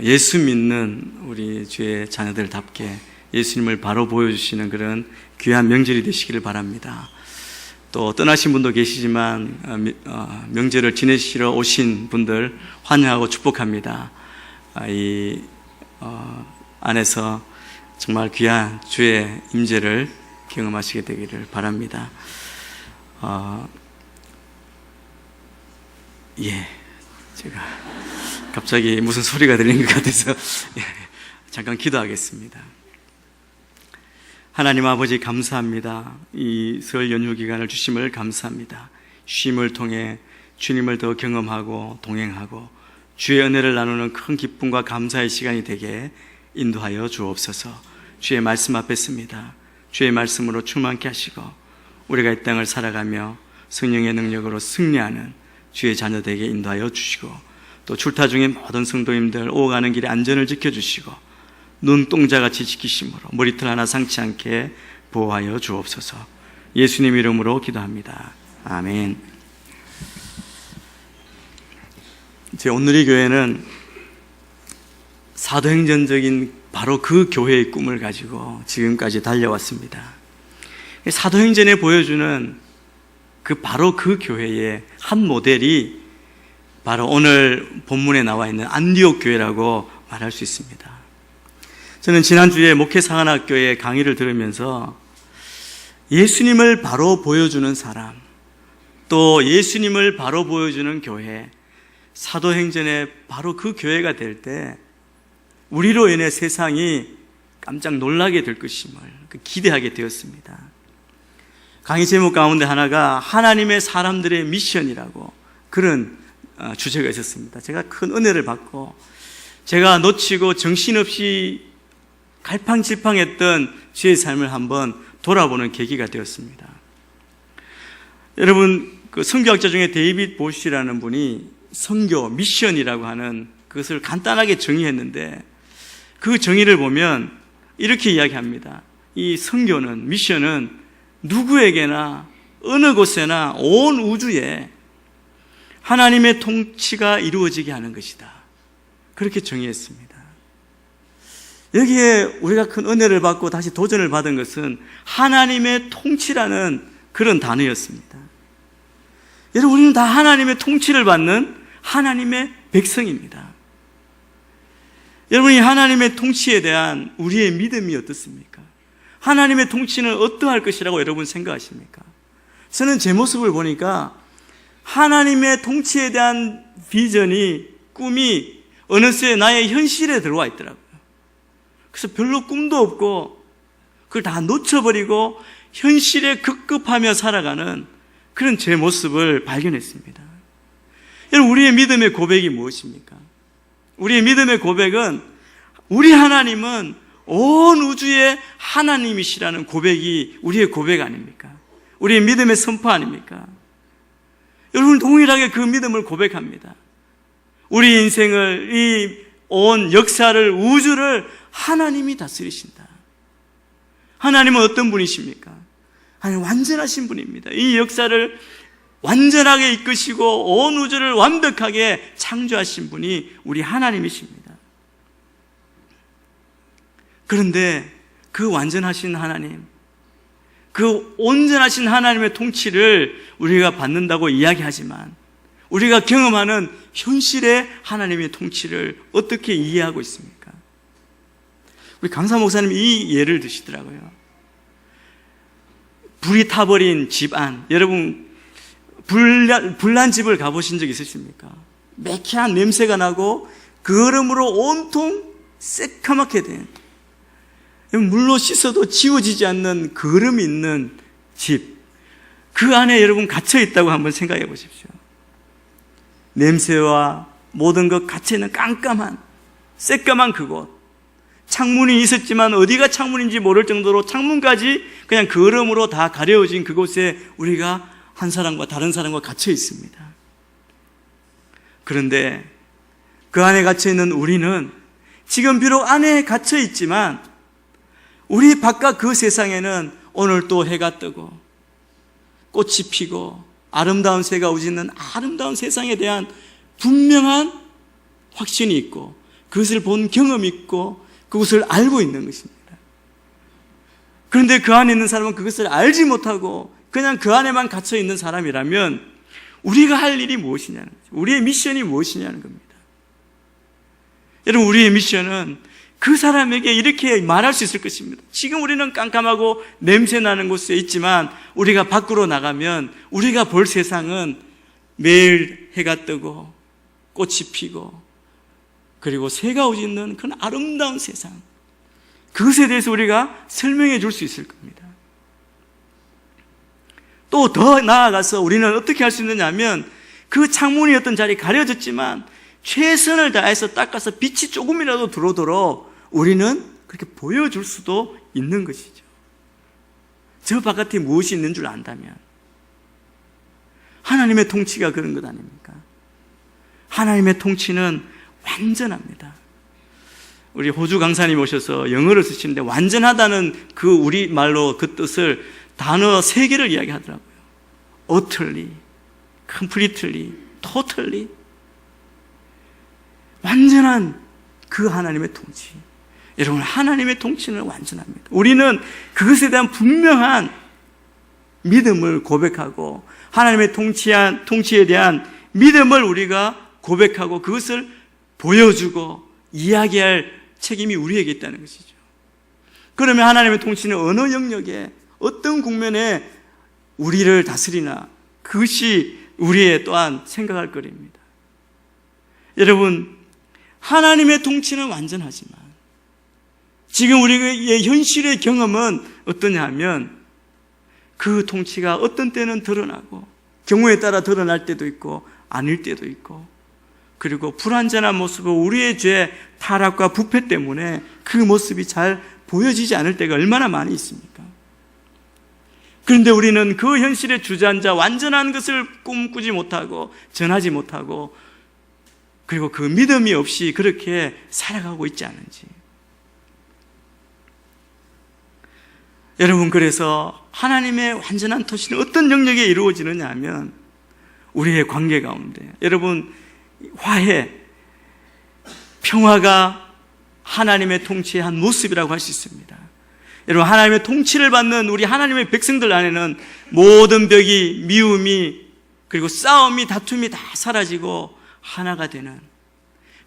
예수 믿는 우리 주의 자녀들답게 예수님을 바로 보여주시는 그런 귀한 명절이 되시기를 바랍니다. 또 떠나신 분도 계시지만 명절을 지내시러 오신 분들 환영하고 축복합니다. 이 안에서 정말 귀한 주의 임재를 경험하시게 되기를 바랍니다. 제가 갑자기 무슨 소리가 들리는 것 같아서 잠깐 기도하겠습니다. 하나님 아버지 감사합니다. 이 설 연휴 기간을 주심을 감사합니다. 쉼을 통해 주님을 더 경험하고 동행하고 주의 은혜를 나누는 큰 기쁨과 감사의 시간이 되게 인도하여 주옵소서. 주의 말씀 앞에 씁니다. 주의 말씀으로 충만케 하시고 우리가 이 땅을 살아가며 성령의 능력으로 승리하는 주의 자녀되게 인도하여 주시고 또 출타 중에 모든 성도님들 오가는 길에 안전을 지켜주시고 눈동자같이 지키심으로 머리털 하나 상치 않게 보호하여 주옵소서. 예수님 이름으로 기도합니다. 아멘. 제 오늘의 교회는 사도행전적인 바로 그 교회의 꿈을 가지고 지금까지 달려왔습니다. 사도행전에 보여주는 바로 그 교회의 한 모델이 바로 오늘 본문에 나와 있는 안디옥 교회라고 말할 수 있습니다. 저는 지난주에 목회사관학교의 강의를 들으면서 예수님을 바로 보여주는 사람, 또 예수님을 바로 보여주는 교회, 사도행전에 바로 그 교회가 될 때 우리로 인해 세상이 깜짝 놀라게 될 것임을 기대하게 되었습니다. 강의 제목 가운데 하나가 하나님의 사람들의 미션이라고 그런 주제가 있었습니다. 제가 큰 은혜를 받고 제가 놓치고 정신없이 갈팡질팡했던 주의 삶을 한번 돌아보는 계기가 되었습니다. 여러분, 그 선교학자 중에 데이빗 보시라는 분이 선교, 미션이라고 하는 그것을 간단하게 정의했는데 그 정의를 보면 이렇게 이야기합니다. 이 선교는, 미션은 누구에게나 어느 곳에나 온 우주에 하나님의 통치가 이루어지게 하는 것이다. 그렇게 정의했습니다. 여기에 우리가 큰 은혜를 받고 다시 도전을 받은 것은 하나님의 통치라는 그런 단어였습니다. 여러분, 우리는 다 하나님의 통치를 받는 하나님의 백성입니다. 여러분이 하나님의 통치에 대한 우리의 믿음이 어떻습니까? 하나님의 통치는 어떠할 것이라고 여러분 생각하십니까? 저는 제 모습을 보니까 하나님의 통치에 대한 비전이, 꿈이 어느새 나의 현실에 들어와 있더라고요. 그래서 별로 꿈도 없고 그걸 다 놓쳐버리고 현실에 급급하며 살아가는 그런 제 모습을 발견했습니다. 여러분, 우리의 믿음의 고백이 무엇입니까? 우리의 믿음의 고백은 우리 하나님은 온 우주의 하나님이시라는 고백이 우리의 고백 아닙니까? 우리의 믿음의 선포 아닙니까? 여러분, 동일하게 그 믿음을 고백합니다. 우리 인생을, 이 온 역사를, 우주를 하나님이 다스리신다. 하나님은 어떤 분이십니까? 하나님 완전하신 분입니다. 이 역사를 완전하게 이끄시고 온 우주를 완벽하게 창조하신 분이 우리 하나님이십니다. 그런데 그 완전하신 하나님, 그 온전하신 하나님의 통치를 우리가 받는다고 이야기하지만 우리가 경험하는 현실의 하나님의 통치를 어떻게 이해하고 있습니까? 우리 강사 목사님이 이 예를 드시더라고요. 불이 타버린 집 안, 여러분 불난 집을 가보신 적 있으십니까? 매캐한 냄새가 나고 거름으로 온통 새까맣게 된, 물로 씻어도 지워지지 않는 거름이 있는 집, 그 안에 여러분 갇혀 있다고 한번 생각해 보십시오. 냄새와 모든 것 갇혀있는 깜깜한 새까만 그곳, 창문이 있었지만 어디가 창문인지 모를 정도로 창문까지 그냥 거름으로 다 가려워진 그곳에 우리가 한 사람과 다른 사람과 갇혀 있습니다. 그런데 그 안에 갇혀 있는 우리는 지금 비록 안에 갇혀 있지만 우리 바깥 그 세상에는 오늘 또 해가 뜨고 꽃이 피고 아름다운 새가 우짖는 아름다운 세상에 대한 분명한 확신이 있고 그것을 본 경험이 있고 그것을 알고 있는 것입니다. 그런데 그 안에 있는 사람은 그것을 알지 못하고 그냥 그 안에만 갇혀 있는 사람이라면 우리가 할 일이 무엇이냐는 거죠. 우리의 미션이 무엇이냐는 겁니다. 여러분, 우리의 미션은 그 사람에게 이렇게 말할 수 있을 것입니다. 지금 우리는 깜깜하고 냄새나는 곳에 있지만 우리가 밖으로 나가면 우리가 볼 세상은 매일 해가 뜨고 꽃이 피고 그리고 새가 오짖는 그런 아름다운 세상, 그것에 대해서 우리가 설명해 줄 수 있을 겁니다. 또 더 나아가서 우리는 어떻게 할 수 있느냐 하면 그 창문이 어떤 자리에 가려졌지만 최선을 다해서 닦아서 빛이 조금이라도 들어오도록 우리는 그렇게 보여줄 수도 있는 것이죠. 저 바깥에 무엇이 있는 줄 안다면. 하나님의 통치가 그런 것 아닙니까? 하나님의 통치는 완전합니다. 우리 호주 강사님 오셔서 영어를 쓰시는데 완전하다는 그 우리말로 그 뜻을 단어 3개를 이야기하더라고요. utterly, completely, totally. 완전한 그 하나님의 통치. 여러분, 하나님의 통치는 완전합니다. 우리는 그것에 대한 분명한 믿음을 고백하고 하나님의 통치에 대한 믿음을 우리가 고백하고 그것을 보여주고 이야기할 책임이 우리에게 있다는 것이죠. 그러면 하나님의 통치는 어느 영역에 어떤 국면에 우리를 다스리나 그것이 우리의 또한 생각할 거리입니다. 여러분, 하나님의 통치는 완전하지만 지금 우리의 현실의 경험은 어떠냐 하면 그 통치가 어떤 때는 드러나고 경우에 따라 드러날 때도 있고 아닐 때도 있고, 그리고 불완전한 모습은 우리의 죄, 타락과 부패 때문에 그 모습이 잘 보여지지 않을 때가 얼마나 많이 있습니까? 그런데 우리는 그 현실에 주저앉아 완전한 것을 꿈꾸지 못하고 전하지 못하고 그리고 그 믿음이 없이 그렇게 살아가고 있지 않은지. 여러분, 그래서 하나님의 완전한 통치는 어떤 영역에 이루어지느냐 하면 우리의 관계 가운데, 여러분, 화해, 평화가 하나님의 통치의 한 모습이라고 할 수 있습니다. 여러분, 하나님의 통치를 받는 우리 하나님의 백성들 안에는 모든 벽이, 미움이, 그리고 싸움이, 다툼이 다 사라지고 하나가 되는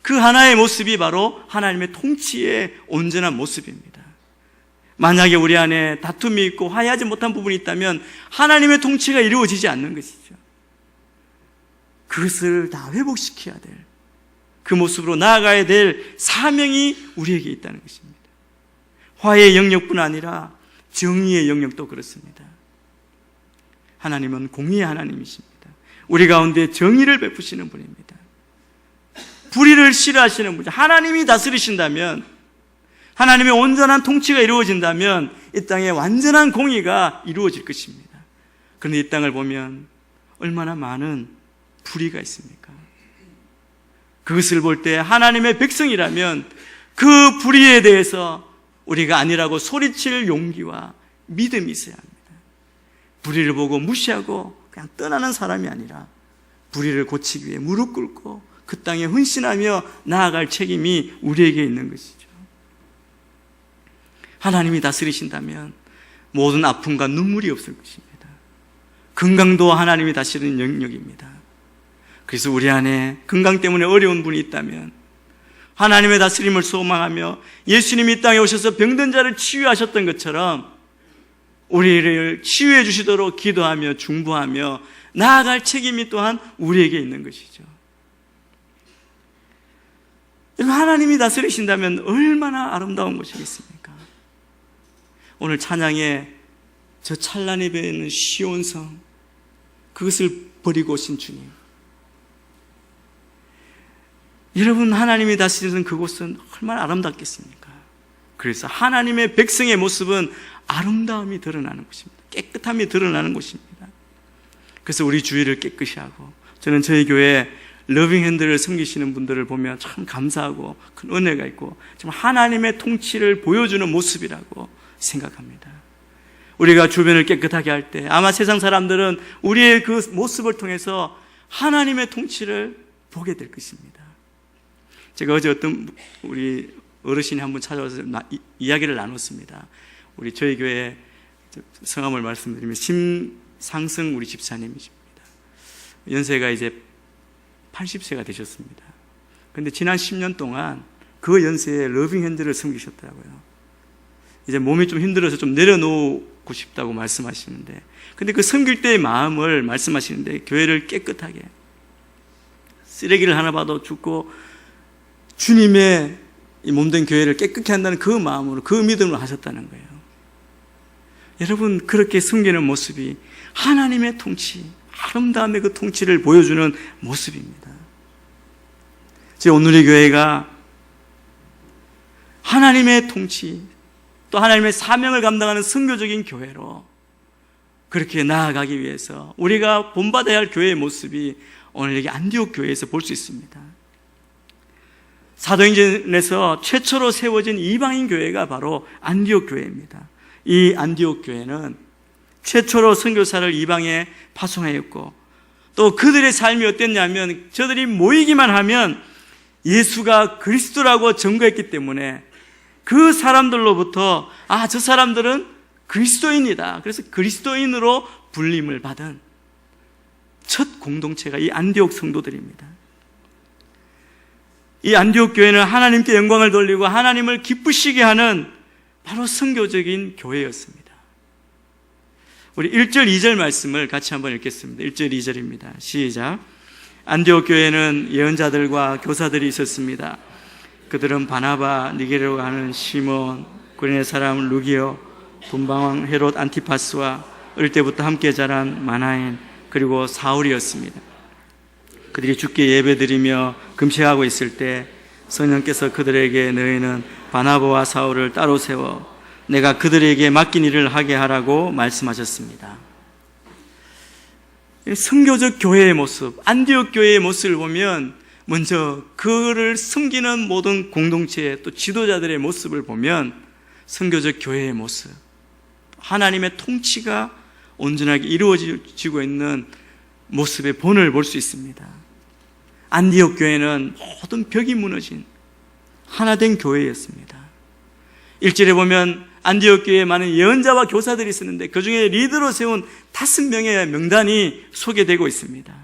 그 하나의 모습이 바로 하나님의 통치의 온전한 모습입니다. 만약에 우리 안에 다툼이 있고 화해하지 못한 부분이 있다면 하나님의 통치가 이루어지지 않는 것이죠. 그것을 다 회복시켜야 될, 그 모습으로 나아가야 될 사명이 우리에게 있다는 것입니다. 화해의 영역뿐 아니라 정의의 영역도 그렇습니다. 하나님은 공의의 하나님이십니다. 우리 가운데 정의를 베푸시는 분입니다. 불의를 싫어하시는 분이죠. 하나님이 다스리신다면, 하나님의 온전한 통치가 이루어진다면 이 땅에 완전한 공의가 이루어질 것입니다. 그런데 이 땅을 보면 얼마나 많은 불의가 있습니까? 그것을 볼 때 하나님의 백성이라면 그 불의에 대해서 우리가 아니라고 소리칠 용기와 믿음이 있어야 합니다. 불의를 보고 무시하고 그냥 떠나는 사람이 아니라 불의를 고치기 위해 무릎 꿇고 그 땅에 헌신하며 나아갈 책임이 우리에게 있는 것이죠. 하나님이 다스리신다면 모든 아픔과 눈물이 없을 것입니다. 건강도 하나님이 다스리는 영역입니다. 그래서 우리 안에 건강 때문에 어려운 분이 있다면 하나님의 다스림을 소망하며 예수님이 이 땅에 오셔서 병든 자를 치유하셨던 것처럼 우리를 치유해 주시도록 기도하며 중보하며 나아갈 책임이 또한 우리에게 있는 것이죠. 하나님이 다스리신다면 얼마나 아름다운 것이겠습니까? 오늘 찬양에 저 찬란히 배이는 시온성, 그것을 버리고 오신 주님. 여러분, 하나님이 다스리는 그곳은 얼마나 아름답겠습니까? 그래서 하나님의 백성의 모습은 아름다움이 드러나는 곳입니다. 깨끗함이 드러나는 곳입니다. 그래서 우리 주위를 깨끗이 하고, 저는 저희 교회 러빙핸드를 섬기시는 분들을 보면 참 감사하고 큰 은혜가 있고 정말 하나님의 통치를 보여주는 모습이라고 생각합니다. 우리가 주변을 깨끗하게 할 때 아마 세상 사람들은 우리의 그 모습을 통해서 하나님의 통치를 보게 될 것입니다. 제가 어제 어떤 우리 어르신이 한번 찾아와서 이야기를 나눴습니다. 저희 교회 성함을 말씀드리면 심상승 우리 집사님이십니다. 연세가 이제 80세가 되셨습니다. 그런데 지난 10년 동안 그 연세에 러빙핸드를 섬기셨더라고요. 이제 몸이 좀 힘들어서 좀 내려놓고 싶다고 말씀하시는데, 근데 그 섬길 때의 마음을 말씀하시는데, 교회를 깨끗하게, 쓰레기를 하나 봐도 줍고 주님의 이 몸된 교회를 깨끗게 한다는 그 마음으로, 그 믿음으로 하셨다는 거예요. 여러분, 그렇게 섬기는 모습이 하나님의 통치, 아름다움의 그 통치를 보여주는 모습입니다. 제 오늘의 교회가 하나님의 통치, 또 하나님의 사명을 감당하는 선교적인 교회로 그렇게 나아가기 위해서 우리가 본받아야 할 교회의 모습이 오늘 여기 안디옥 교회에서 볼 수 있습니다. 사도행전에서 최초로 세워진 이방인 교회가 바로 안디옥 교회입니다. 이 안디옥 교회는 최초로 선교사를 이방에 파송하였고, 또 그들의 삶이 어땠냐면 저들이 모이기만 하면 예수가 그리스도라고 증거했기 때문에 그 사람들로부터 저 사람들은 그리스도인이다, 그래서 그리스도인으로 불림을 받은 첫 공동체가 이 안디옥 성도들입니다. 이 안디옥 교회는 하나님께 영광을 돌리고 하나님을 기쁘시게 하는 바로 선교적인 교회였습니다. 우리 1절 2절 말씀을 같이 한번 읽겠습니다. 1절 2절입니다. 시작. 안디옥 교회는 예언자들과 교사들이 있었습니다. 그들은 바나바, 니게르라고 하는 시몬, 구레네 사람 루기오, 분방왕 헤롯 안티파스와 어릴 때부터 함께 자란 마나엔, 그리고 사울이었습니다. 그들이 주께 예배드리며 금식하고 있을 때 성령께서 그들에게 너희는 바나바와 사울을 따로 세워 내가 그들에게 맡긴 일을 하게 하라고 말씀하셨습니다. 선교적 교회의 모습, 안디옥 교회의 모습을 보면 먼저 그를 섬기는 모든 공동체, 또 지도자들의 모습을 보면 선교적 교회의 모습, 하나님의 통치가 온전하게 이루어지고 있는 모습의 본을 볼 수 있습니다. 안디옥 교회는 모든 벽이 무너진 하나된 교회였습니다. 1절에 보면 안디옥 교회에 많은 예언자와 교사들이 있었는데 그 중에 리더로 세운 5명의 명단이 소개되고 있습니다.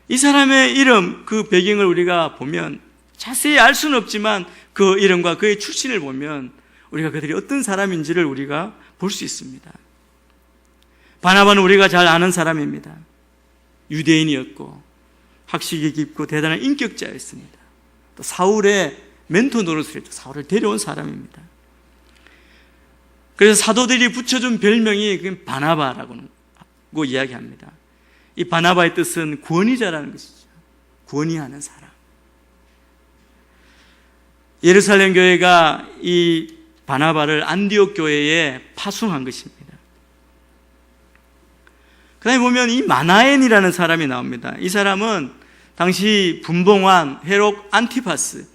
이 사람의 이름, 그 배경을 우리가 보면 자세히 알 수는 없지만 그 이름과 그의 출신을 보면 우리가 그들이 어떤 사람인지를 우리가 볼 수 있습니다. 바나바는 우리가 잘 아는 사람입니다. 유대인이었고 학식이 깊고 대단한 인격자였습니다. 또 사울의 멘토 노릇을 했죠. 사울을 데려온 사람입니다. 그래서 사도들이 붙여준 별명이 바나바라고 이야기합니다. 이 바나바의 뜻은 구원이자라는 것이죠. 구원이하는 사람. 예루살렘 교회가 이 바나바를 안디옥 교회에 파송한 것입니다. 그 다음에 보면 이 마나엔이라는 사람이 나옵니다. 이 사람은 당시 분봉왕 헤롯 안티파스,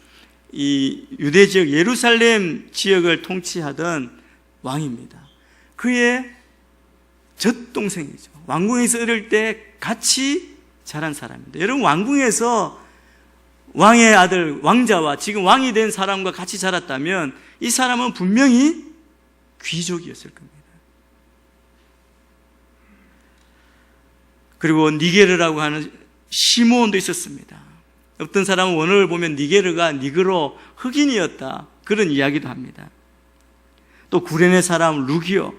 이 유대 지역 예루살렘 지역을 통치하던 왕입니다. 그의 젖동생이죠. 왕궁에서 어릴 때 같이 자란 사람입니다. 여러분, 왕궁에서 왕의 아들 왕자와 지금 왕이 된 사람과 같이 자랐다면 이 사람은 분명히 귀족이었을 겁니다. 그리고 니게르라고 하는 시므온도 있었습니다. 어떤 사람은 원어를 보면 니게르가 니그로 흑인이었다, 그런 이야기도 합니다. 또 구레네 사람 루기오,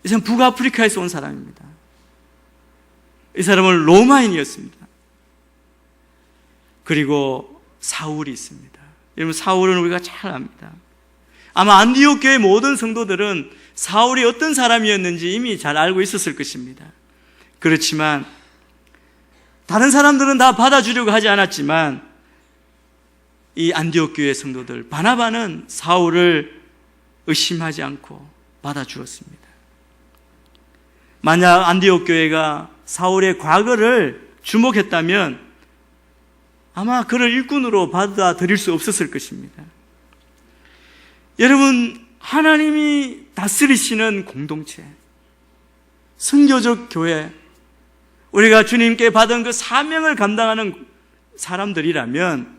이 사람은 북아프리카에서 온 사람입니다. 이 사람은 로마인이었습니다. 그리고 사울이 있습니다. 여러분, 사울은 우리가 잘 압니다. 아마 안디옥 교회 모든 성도들은 사울이 어떤 사람이었는지 이미 잘 알고 있었을 것입니다. 그렇지만 다른 사람들은 다 받아주려고 하지 않았지만 이 안디옥 교회 성도들, 바나바는 사울을 의심하지 않고 받아주었습니다. 만약 안디옥 교회가 사울의 과거를 주목했다면 아마 그를 일꾼으로 받아들일 수 없었을 것입니다. 여러분, 하나님이 다스리시는 공동체, 선교적 교회, 우리가 주님께 받은 그 사명을 감당하는 사람들이라면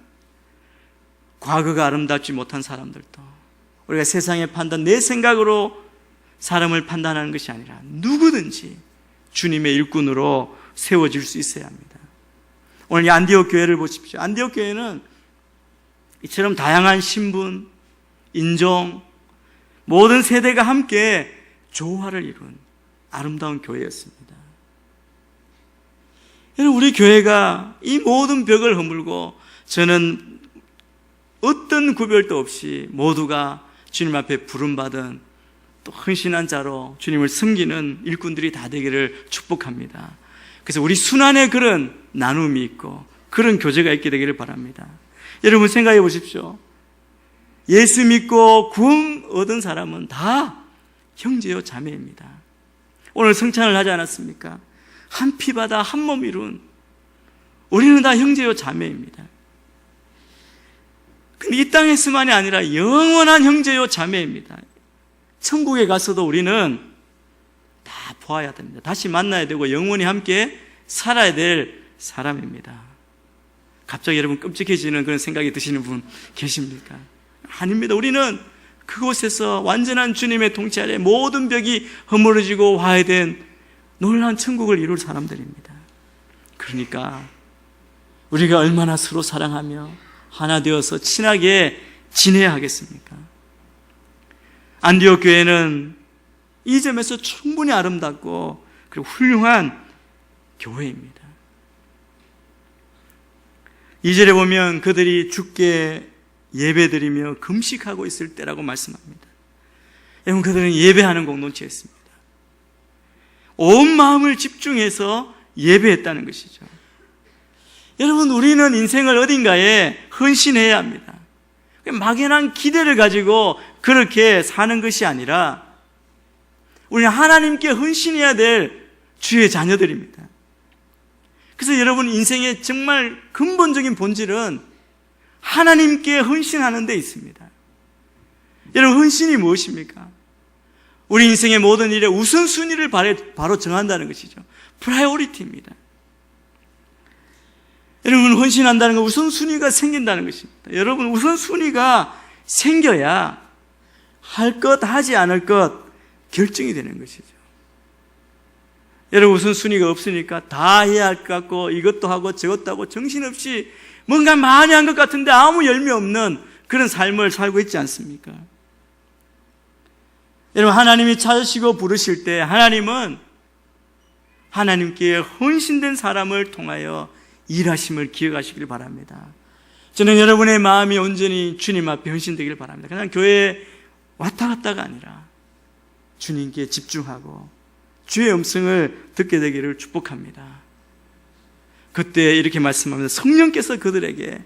과거가 아름답지 못한 사람들도 우리가 세상의 판단, 내 생각으로 사람을 판단하는 것이 아니라 누구든지 주님의 일꾼으로 세워질 수 있어야 합니다. 오늘 이 안디옥 교회를 보십시오. 안디옥 교회는 이처럼 다양한 신분, 인종, 모든 세대가 함께 조화를 이룬 아름다운 교회였습니다. 여러분, 우리 교회가 이 모든 벽을 허물고 저는 어떤 구별도 없이 모두가 주님 앞에 부름받은 또 헌신한 자로 주님을 섬기는 일꾼들이 다 되기를 축복합니다. 그래서 우리 순환의 그런 나눔이 있고 그런 교제가 있게 되기를 바랍니다. 여러분 생각해 보십시오. 예수 믿고 구원 얻은 사람은 다 형제요 자매입니다. 오늘 성찬을 하지 않았습니까? 한 피바다 한 몸 이룬 우리는 다 형제요 자매입니다. 근데 이 땅에서만이 아니라 영원한 형제요 자매입니다. 천국에 가서도 우리는 다 보아야 됩니다. 다시 만나야 되고 영원히 함께 살아야 될 사람입니다. 갑자기 여러분 끔찍해지는 그런 생각이 드시는 분 계십니까? 아닙니다. 우리는 그곳에서 완전한 주님의 통치 아래 모든 벽이 허물어지고 화해된 놀라운 천국을 이룰 사람들입니다. 그러니까 우리가 얼마나 서로 사랑하며 하나 되어서 친하게 지내야 하겠습니까? 안디옥 교회는 이 점에서 충분히 아름답고 그리고 훌륭한 교회입니다. 2절에 보면 그들이 주께 예배드리며 금식하고 있을 때라고 말씀합니다. 여러분, 그들은 예배하는 공동체였습니다. 온 마음을 집중해서 예배했다는 것이죠. 여러분, 우리는 인생을 어딘가에 헌신해야 합니다. 막연한 기대를 가지고 그렇게 사는 것이 아니라 우리는 하나님께 헌신해야 될 주의 자녀들입니다. 그래서 여러분 인생의 정말 근본적인 본질은 하나님께 헌신하는 데 있습니다. 여러분, 헌신이 무엇입니까? 우리 인생의 모든 일에 우선순위를 바로 정한다는 것이죠. 프라이오리티입니다. 여러분, 헌신한다는 건 우선순위가 생긴다는 것입니다. 여러분, 우선순위가 생겨야 할 것, 하지 않을 것 결정이 되는 것이죠. 여러분, 우선순위가 없으니까 다 해야 할 것 같고 이것도 하고 저것도 하고 정신없이 뭔가 많이 한 것 같은데 아무 열매 없는 그런 삶을 살고 있지 않습니까? 여러분, 하나님이 찾으시고 부르실 때 하나님은 하나님께 헌신된 사람을 통하여 일하심을 기억하시길 바랍니다. 저는 여러분의 마음이 온전히 주님 앞에 헌신되기를 바랍니다. 그냥 교회에 왔다 갔다가 아니라 주님께 집중하고 주의 음성을 듣게 되기를 축복합니다. 그때 이렇게 말씀합니다. 성령께서 그들에게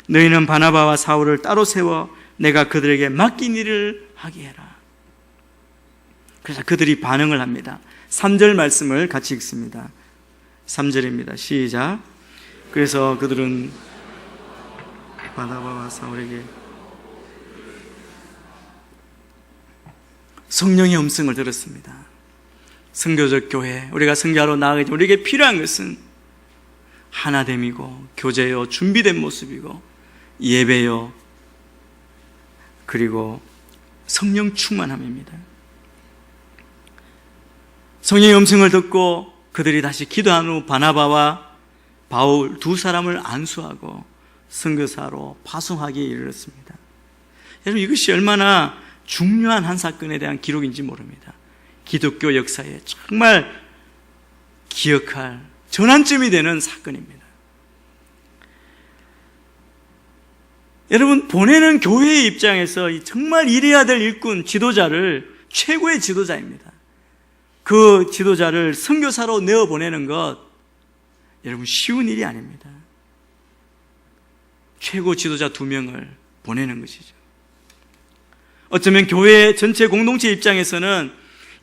너희는 바나바와 사울을 따로 세워 내가 그들에게 맡긴 일을 하게 해라. 그래서 그들이 반응을 합니다. 3절 말씀을 같이 읽습니다. 3절입니다. 시작. 그래서 그들은 바나바와 사울에게 성령의 음성을 들었습니다. 선교적 교회, 우리가 선교하러 나아가지만 우리에게 필요한 것은 하나됨이고 교제요, 준비된 모습이고 예배요, 그리고 성령 충만함입니다. 성령의 음성을 듣고 그들이 다시 기도한 후 바나바와 바울 두 사람을 안수하고 선교사로 파송하기에 이르렀습니다. 여러분, 이것이 얼마나 중요한 한 사건에 대한 기록인지 모릅니다. 기독교 역사에 정말 기억할 전환점이 되는 사건입니다. 여러분, 보내는 교회의 입장에서 정말 이래야 될 일꾼, 지도자를 최고의 지도자입니다. 그 지도자를 선교사로 내어보내는 것, 여러분 쉬운 일이 아닙니다. 최고 지도자 2명을 보내는 것이죠. 어쩌면 교회 전체 공동체 입장에서는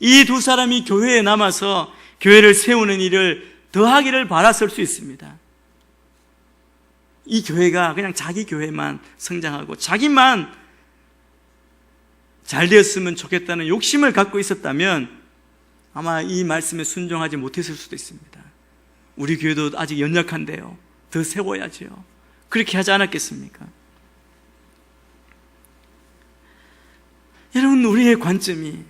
이 두 사람이 교회에 남아서 교회를 세우는 일을 더하기를 바랐을 수 있습니다. 이 교회가 그냥 자기 교회만 성장하고 자기만 잘 되었으면 좋겠다는 욕심을 갖고 있었다면 아마 이 말씀에 순종하지 못했을 수도 있습니다. 우리 교회도 아직 연약한데요, 더 세워야죠. 그렇게 하지 않았겠습니까? 여러분, 우리의 관점이,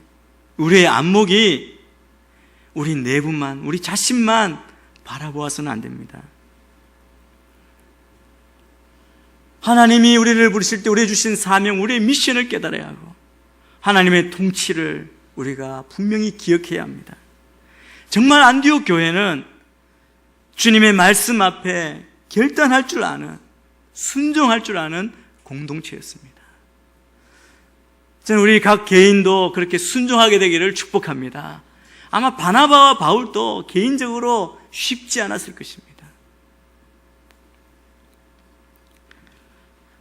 우리의 안목이 우리 내부만, 우리 자신만 바라보아서는 안 됩니다. 하나님이 우리를 부르실 때 우리에게 주신 사명, 우리의 미션을 깨달아야 하고 하나님의 통치를 우리가 분명히 기억해야 합니다. 정말 안디옥 교회는 주님의 말씀 앞에 결단할 줄 아는, 순종할 줄 아는 공동체였습니다. 저는 우리 각 개인도 그렇게 순종하게 되기를 축복합니다. 아마 바나바와 바울도 개인적으로 쉽지 않았을 것입니다.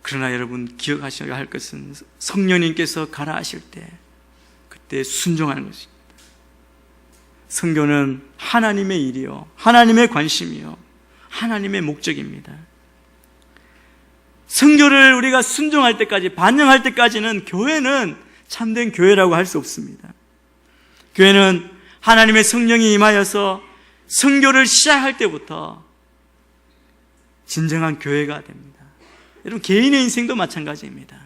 그러나 여러분, 기억하셔야 할 것은 성령님께서 가라 하실 때 그때 순종하는 것입니다. 선교는 하나님의 일이요, 하나님의 관심이요, 하나님의 목적입니다. 선교를 우리가 순종할 때까지, 반영할 때까지는 교회는 참된 교회라고 할 수 없습니다. 교회는 하나님의 성령이 임하여서 선교를 시작할 때부터 진정한 교회가 됩니다. 여러분, 개인의 인생도 마찬가지입니다.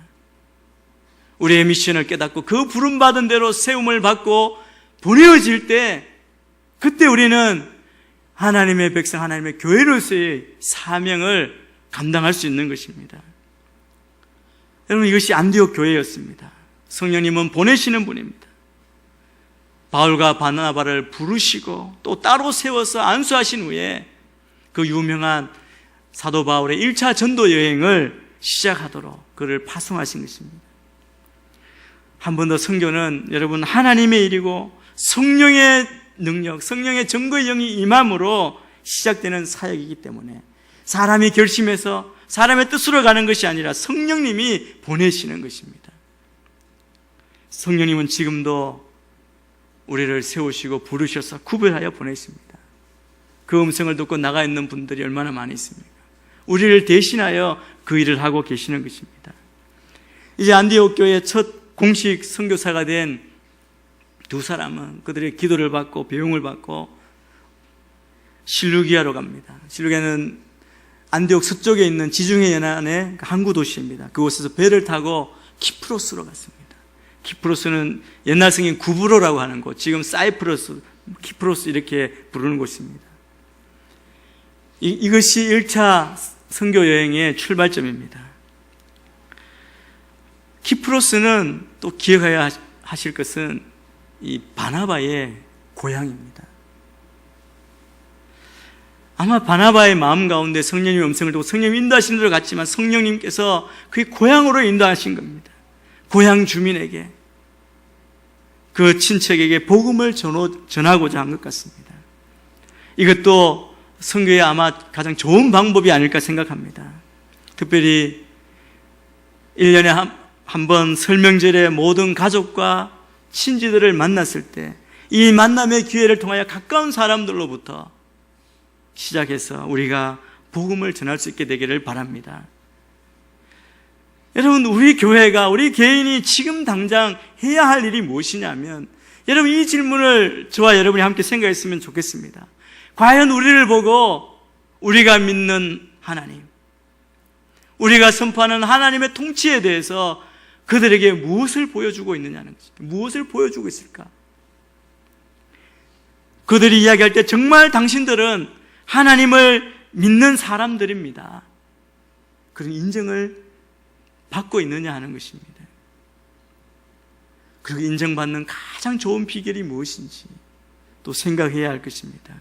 우리의 미션을 깨닫고 그 부름받은 대로 세움을 받고 보내어질 때, 그때 우리는 하나님의 백성, 하나님의 교회로서의 사명을 감당할 수 있는 것입니다. 여러분, 이것이 안디옥 교회였습니다. 성령님은 보내시는 분입니다. 바울과 바나바를 부르시고 또 따로 세워서 안수하신 후에 그 유명한 사도 바울의 1차 전도 여행을 시작하도록 그를 파송하신 것입니다. 한 번 더, 선교는 여러분 하나님의 일이고 성령의 능력, 성령의 증거의 영이 임함으로 시작되는 사역이기 때문에 사람이 결심해서 사람의 뜻으로 가는 것이 아니라 성령님이 보내시는 것입니다. 성령님은 지금도 우리를 세우시고 부르셔서 구별하여 보내십니다. 그 음성을 듣고 나가 있는 분들이 얼마나 많이 있습니까? 우리를 대신하여 그 일을 하고 계시는 것입니다. 이제 안디옥 교회의 첫 공식 선교사가 된 두 사람은 그들의 기도를 받고 배웅을 받고 실루기아로 갑니다. 실루기아는 안디옥 서쪽에 있는 지중해 연안의 항구 도시입니다. 그곳에서 배를 타고 키프로스로 갔습니다. 키프로스는 옛날 성인 구브로라고 하는 곳, 지금 사이프러스, 키프로스 이렇게 부르는 곳입니다. 이것이 1차 선교 여행의 출발점입니다. 키프로스는 또 기억해야 하실 것은 이 바나바의 고향입니다. 아마 바나바의 마음 가운데 성령님의 음성을 듣고 성령님 인도하시는 대로 갔지만 성령님께서 그의 고향으로 인도하신 겁니다. 고향 주민에게, 그 친척에게 복음을 전하고자 한 것 같습니다. 이것도 선교의 아마 가장 좋은 방법이 아닐까 생각합니다. 특별히 1년에 한 번 설명절에 모든 가족과 친지들을 만났을 때 이 만남의 기회를 통하여 가까운 사람들로부터 시작해서 우리가 복음을 전할 수 있게 되기를 바랍니다. 여러분, 우리 교회가, 우리 개인이 지금 당장 해야 할 일이 무엇이냐면, 여러분, 이 질문을 저와 여러분이 함께 생각했으면 좋겠습니다. 과연 우리를 보고 우리가 믿는 하나님, 우리가 선포하는 하나님의 통치에 대해서 그들에게 무엇을 보여주고 있느냐는 것입니다. 무엇을 보여주고 있을까? 그들이 이야기할 때 정말 당신들은 하나님을 믿는 사람들입니다, 그런 인정을 받고 있느냐 하는 것입니다. 그리고 인정받는 가장 좋은 비결이 무엇인지 또 생각해야 할 것입니다.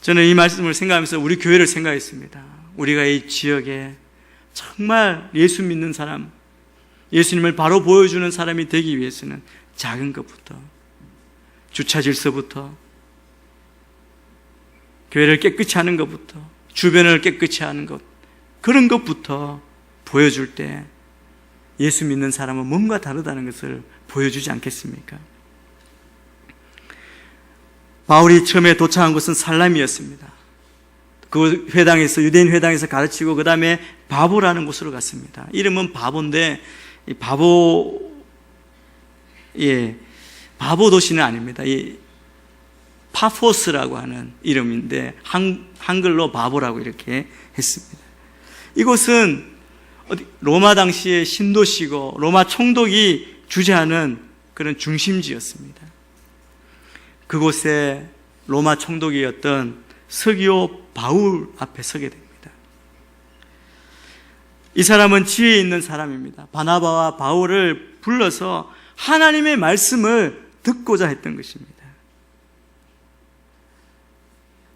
저는 이 말씀을 생각하면서 우리 교회를 생각했습니다. 우리가 이 지역에 정말 예수 믿는 사람, 예수님을 바로 보여주는 사람이 되기 위해서는 작은 것부터, 주차 질서부터, 교회를 깨끗이 하는 것부터, 주변을 깨끗이 하는 것, 그런 것부터 보여줄 때 예수 믿는 사람은 뭔가 다르다는 것을 보여주지 않겠습니까? 바울이 처음에 도착한 곳은 살람이었습니다. 그 회당에서, 유대인 회당에서 가르치고 그 다음에 바보라는 곳으로 갔습니다. 이름은 바보인데 이 바보 도시는 아닙니다. 파포스라고 하는 이름인데 한글로 바보라고 이렇게 했습니다. 이곳은 로마 당시의 신도시고 로마 총독이 주재하는 그런 중심지였습니다. 그곳에 로마 총독이었던 서기오 바울 앞에 서게 됩니다. 이 사람은 지혜 있는 사람입니다. 바나바와 바울을 불러서 하나님의 말씀을 듣고자 했던 것입니다.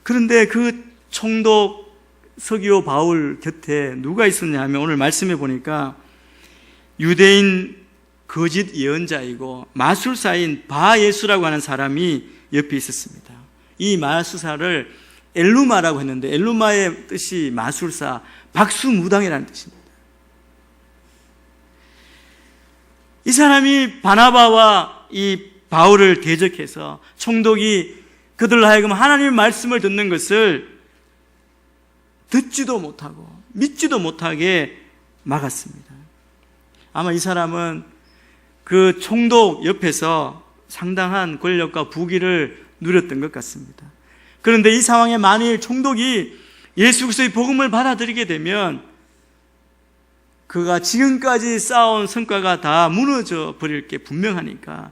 그런데 그 총독 서기오 바울 곁에 누가 있었냐 하면 오늘 말씀해 보니까 유대인 거짓 예언자이고 마술사인 바예수라고 하는 사람이 옆에 있었습니다. 이 마술사를 엘루마라고 했는데 엘루마의 뜻이 마술사, 박수무당이라는 뜻입니다. 이 사람이 바나바와 이 바울을 대적해서 총독이 그들로 하여금 하나님의 말씀을 듣는 것을 듣지도 못하고 믿지도 못하게 막았습니다. 아마 이 사람은 그 총독 옆에서 상당한 권력과 부귀를 누렸던 것 같습니다. 그런데 이 상황에 만일 총독이 예수 그리스도의 복음을 받아들이게 되면 그가 지금까지 쌓아온 성과가 다 무너져 버릴 게 분명하니까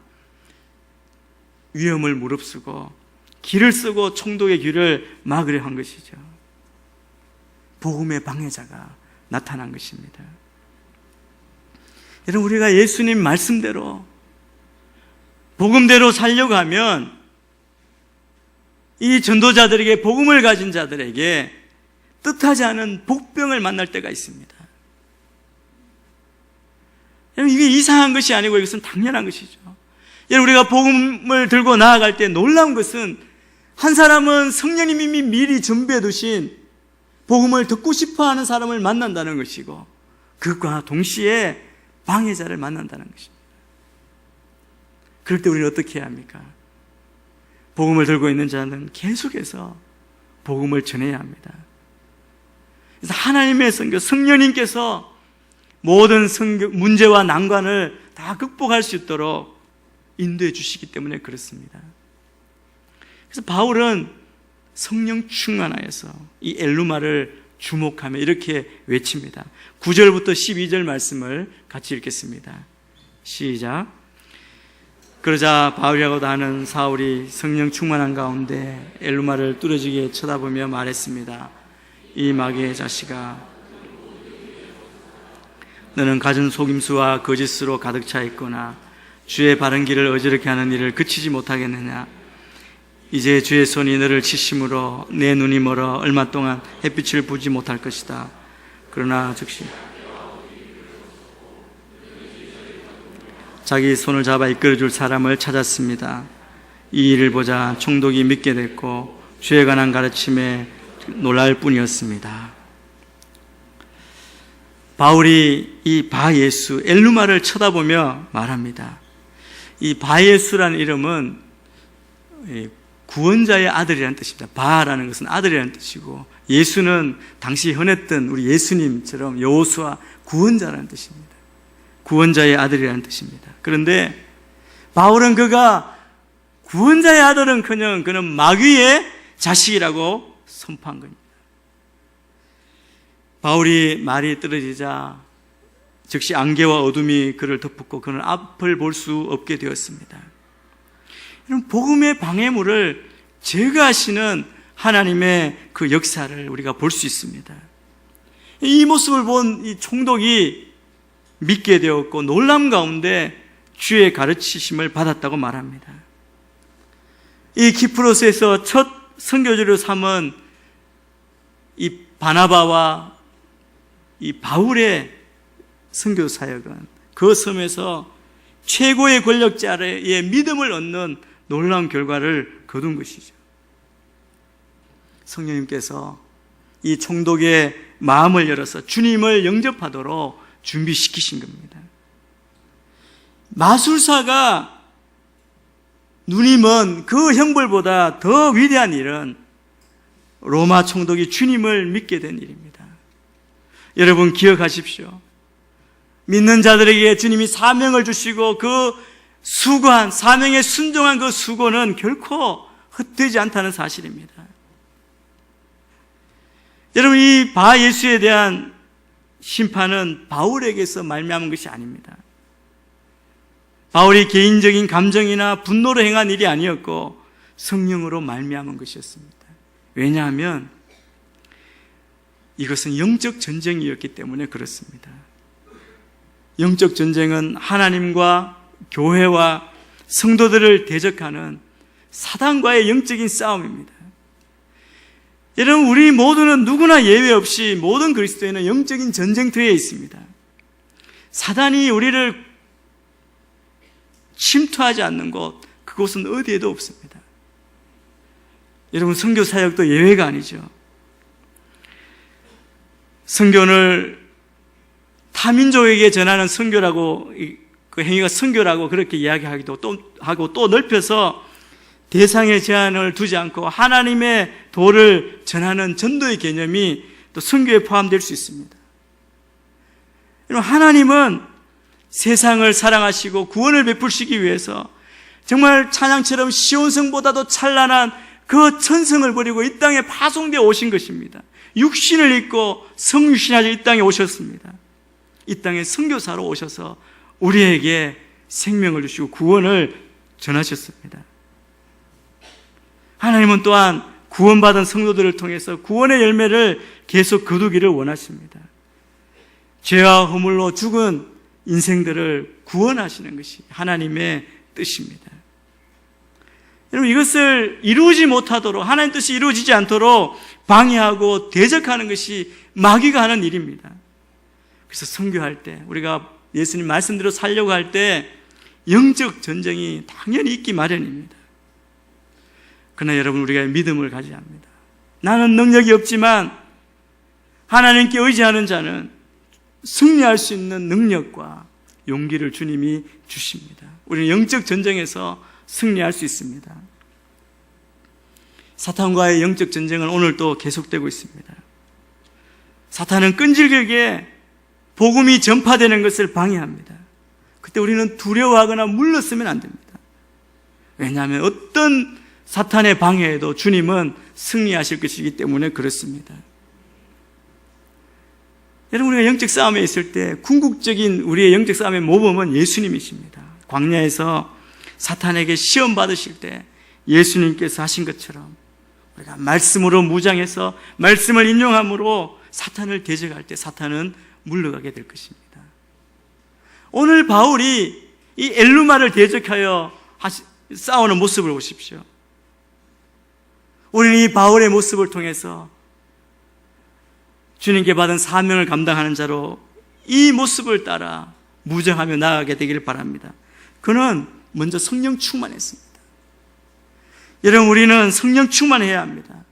위험을 무릅쓰고 길을 쓰고 총독의 길을 막으려 한 것이죠. 복음의 방해자가 나타난 것입니다. 여러분, 우리가 예수님 말씀대로 복음대로 살려고 하면 이 전도자들에게, 복음을 가진 자들에게 뜻하지 않은 복병을 만날 때가 있습니다. 여러분, 이게 이상한 것이 아니고 이것은 당연한 것이죠. 여러분, 우리가 복음을 들고 나아갈 때 놀라운 것은 한 사람은 성령님이 미리 준비해 두신 복음을 듣고 싶어하는 사람을 만난다는 것이고 그것과 동시에 방해자를 만난다는 것입니다. 그럴 때 우리는 어떻게 해야 합니까? 복음을 들고 있는 자는 계속해서 복음을 전해야 합니다. 그래서 하나님의 선교, 성령님께서 모든 문제와 난관을 다 극복할 수 있도록 인도해 주시기 때문에 그렇습니다. 그래서 바울은 성령 충만하여서 이 엘루마를 주목하며 이렇게 외칩니다. 9절부터 12절 말씀을 같이 읽겠습니다. 시작. 그러자 바울이라고도 하는 사울이 성령 충만한 가운데 엘루마를 뚫어지게 쳐다보며 말했습니다. 이 마귀의 자식아, 너는 가진 속임수와 거짓으로 가득 차 있거나 주의 바른 길을 어지럽게 하는 일을 그치지 못하겠느냐? 이제 주의 손이 너를 치심으로 내 눈이 멀어 얼마 동안 햇빛을 보지 못할 것이다. 그러나 즉시 자기 손을 잡아 이끌어줄 사람을 찾았습니다. 이 일을 보자 총독이 믿게 됐고 주에 관한 가르침에 놀랄 뿐이었습니다. 바울이 이 바예수, 엘루마를 쳐다보며 말합니다. 이 바예수라는 이름은 구원자의 아들이라는 뜻입니다. 바라는 것은 아들이라는 뜻이고 예수는 당시 헌했던 우리 예수님처럼 여호수아 구원자라는 뜻입니다. 구원자의 아들이라는 뜻입니다. 그런데 바울은 그가 구원자의 아들은커녕 그는 마귀의 자식이라고 선포한 겁니다. 바울이 말이 떨어지자 즉시 안개와 어둠이 그를 덮었고 그는 앞을 볼 수 없게 되었습니다. 이런 복음의 방해물을 제거하시는 하나님의 그 역사를 우리가 볼 수 있습니다. 이 모습을 본 이 총독이 믿게 되었고 놀람 가운데 주의 가르치심을 받았다고 말합니다. 이 키프로스에서 첫 선교지로 삼은 이 바나바와 이 바울의 선교 사역은 그 섬에서 최고의 권력자의 믿음을 얻는 놀라운 결과를 거둔 것이죠. 성령님께서 이 총독의 마음을 열어서 주님을 영접하도록 준비시키신 겁니다. 마술사가 눈이 먼 그 형벌보다 더 위대한 일은 로마 총독이 주님을 믿게 된 일입니다. 여러분 기억하십시오. 믿는 자들에게 주님이 사명을 주시고 그 수고한, 사명에 순종한 그 수고는 결코 헛되지 않다는 사실입니다. 여러분, 이 바 예수에 대한 심판은 바울에게서 말미암은 것이 아닙니다. 바울이 개인적인 감정이나 분노로 행한 일이 아니었고 성령으로 말미암은 것이었습니다. 왜냐하면 이것은 영적 전쟁이었기 때문에 그렇습니다. 영적 전쟁은 하나님과 교회와 성도들을 대적하는 사단과의 영적인 싸움입니다. 여러분, 우리 모두는 누구나 예외 없이 모든 그리스도인은 영적인 전쟁터에 있습니다. 사단이 우리를 침투하지 않는 곳, 그곳은 어디에도 없습니다. 여러분, 선교 사역도 예외가 아니죠. 선교를 타민족에게 전하는 선교라고, 그 행위가 선교라고 그렇게 이야기하기도 하고 또 넓혀서 대상의 제한을 두지 않고 하나님의 도를 전하는 전도의 개념이 또 선교에 포함될 수 있습니다. 여러분, 하나님은 세상을 사랑하시고 구원을 베푸시기 위해서 정말 찬양처럼 시온성보다도 찬란한 그 천성을 버리고 이 땅에 파송되어 오신 것입니다. 육신을 입고 성육신하여 이 땅에 오셨습니다. 이 땅에 선교사로 오셔서 우리에게 생명을 주시고 구원을 전하셨습니다. 하나님은 또한 구원받은 성도들을 통해서 구원의 열매를 계속 거두기를 원하십니다. 죄와 허물로 죽은 인생들을 구원하시는 것이 하나님의 뜻입니다. 여러분, 이것을 이루지 못하도록, 하나님 뜻이 이루어지지 않도록 방해하고 대적하는 것이 마귀가 하는 일입니다. 그래서 선교할 때, 우리가 예수님 말씀대로 살려고 할 때 영적 전쟁이 당연히 있기 마련입니다. 그러나 여러분, 우리가 믿음을 가져야 합니다. 나는 능력이 없지만 하나님께 의지하는 자는 승리할 수 있는 능력과 용기를 주님이 주십니다. 우리는 영적 전쟁에서 승리할 수 있습니다. 사탄과의 영적 전쟁은 오늘도 계속되고 있습니다. 사탄은 끈질기게 복음이 전파되는 것을 방해합니다. 그때 우리는 두려워하거나 물러서면 안 됩니다. 왜냐하면 어떤 사탄의 방해에도 주님은 승리하실 것이기 때문에 그렇습니다. 여러분, 우리가 영적 싸움에 있을 때 궁극적인 우리의 영적 싸움의 모범은 예수님이십니다. 광야에서 사탄에게 시험 받으실 때 예수님께서 하신 것처럼 우리가 말씀으로 무장해서 말씀을 인용함으로 사탄을 대적할 때 사탄은 물러가게 될 것입니다. 오늘 바울이 이 엘루마를 대적하여 싸우는 모습을 보십시오. 우리는 이 바울의 모습을 통해서 주님께 받은 사명을 감당하는 자로 이 모습을 따라 무장하며 나아가게 되기를 바랍니다. 그는 먼저 성령 충만했습니다. 여러분, 우리는 성령 충만해야 합니다.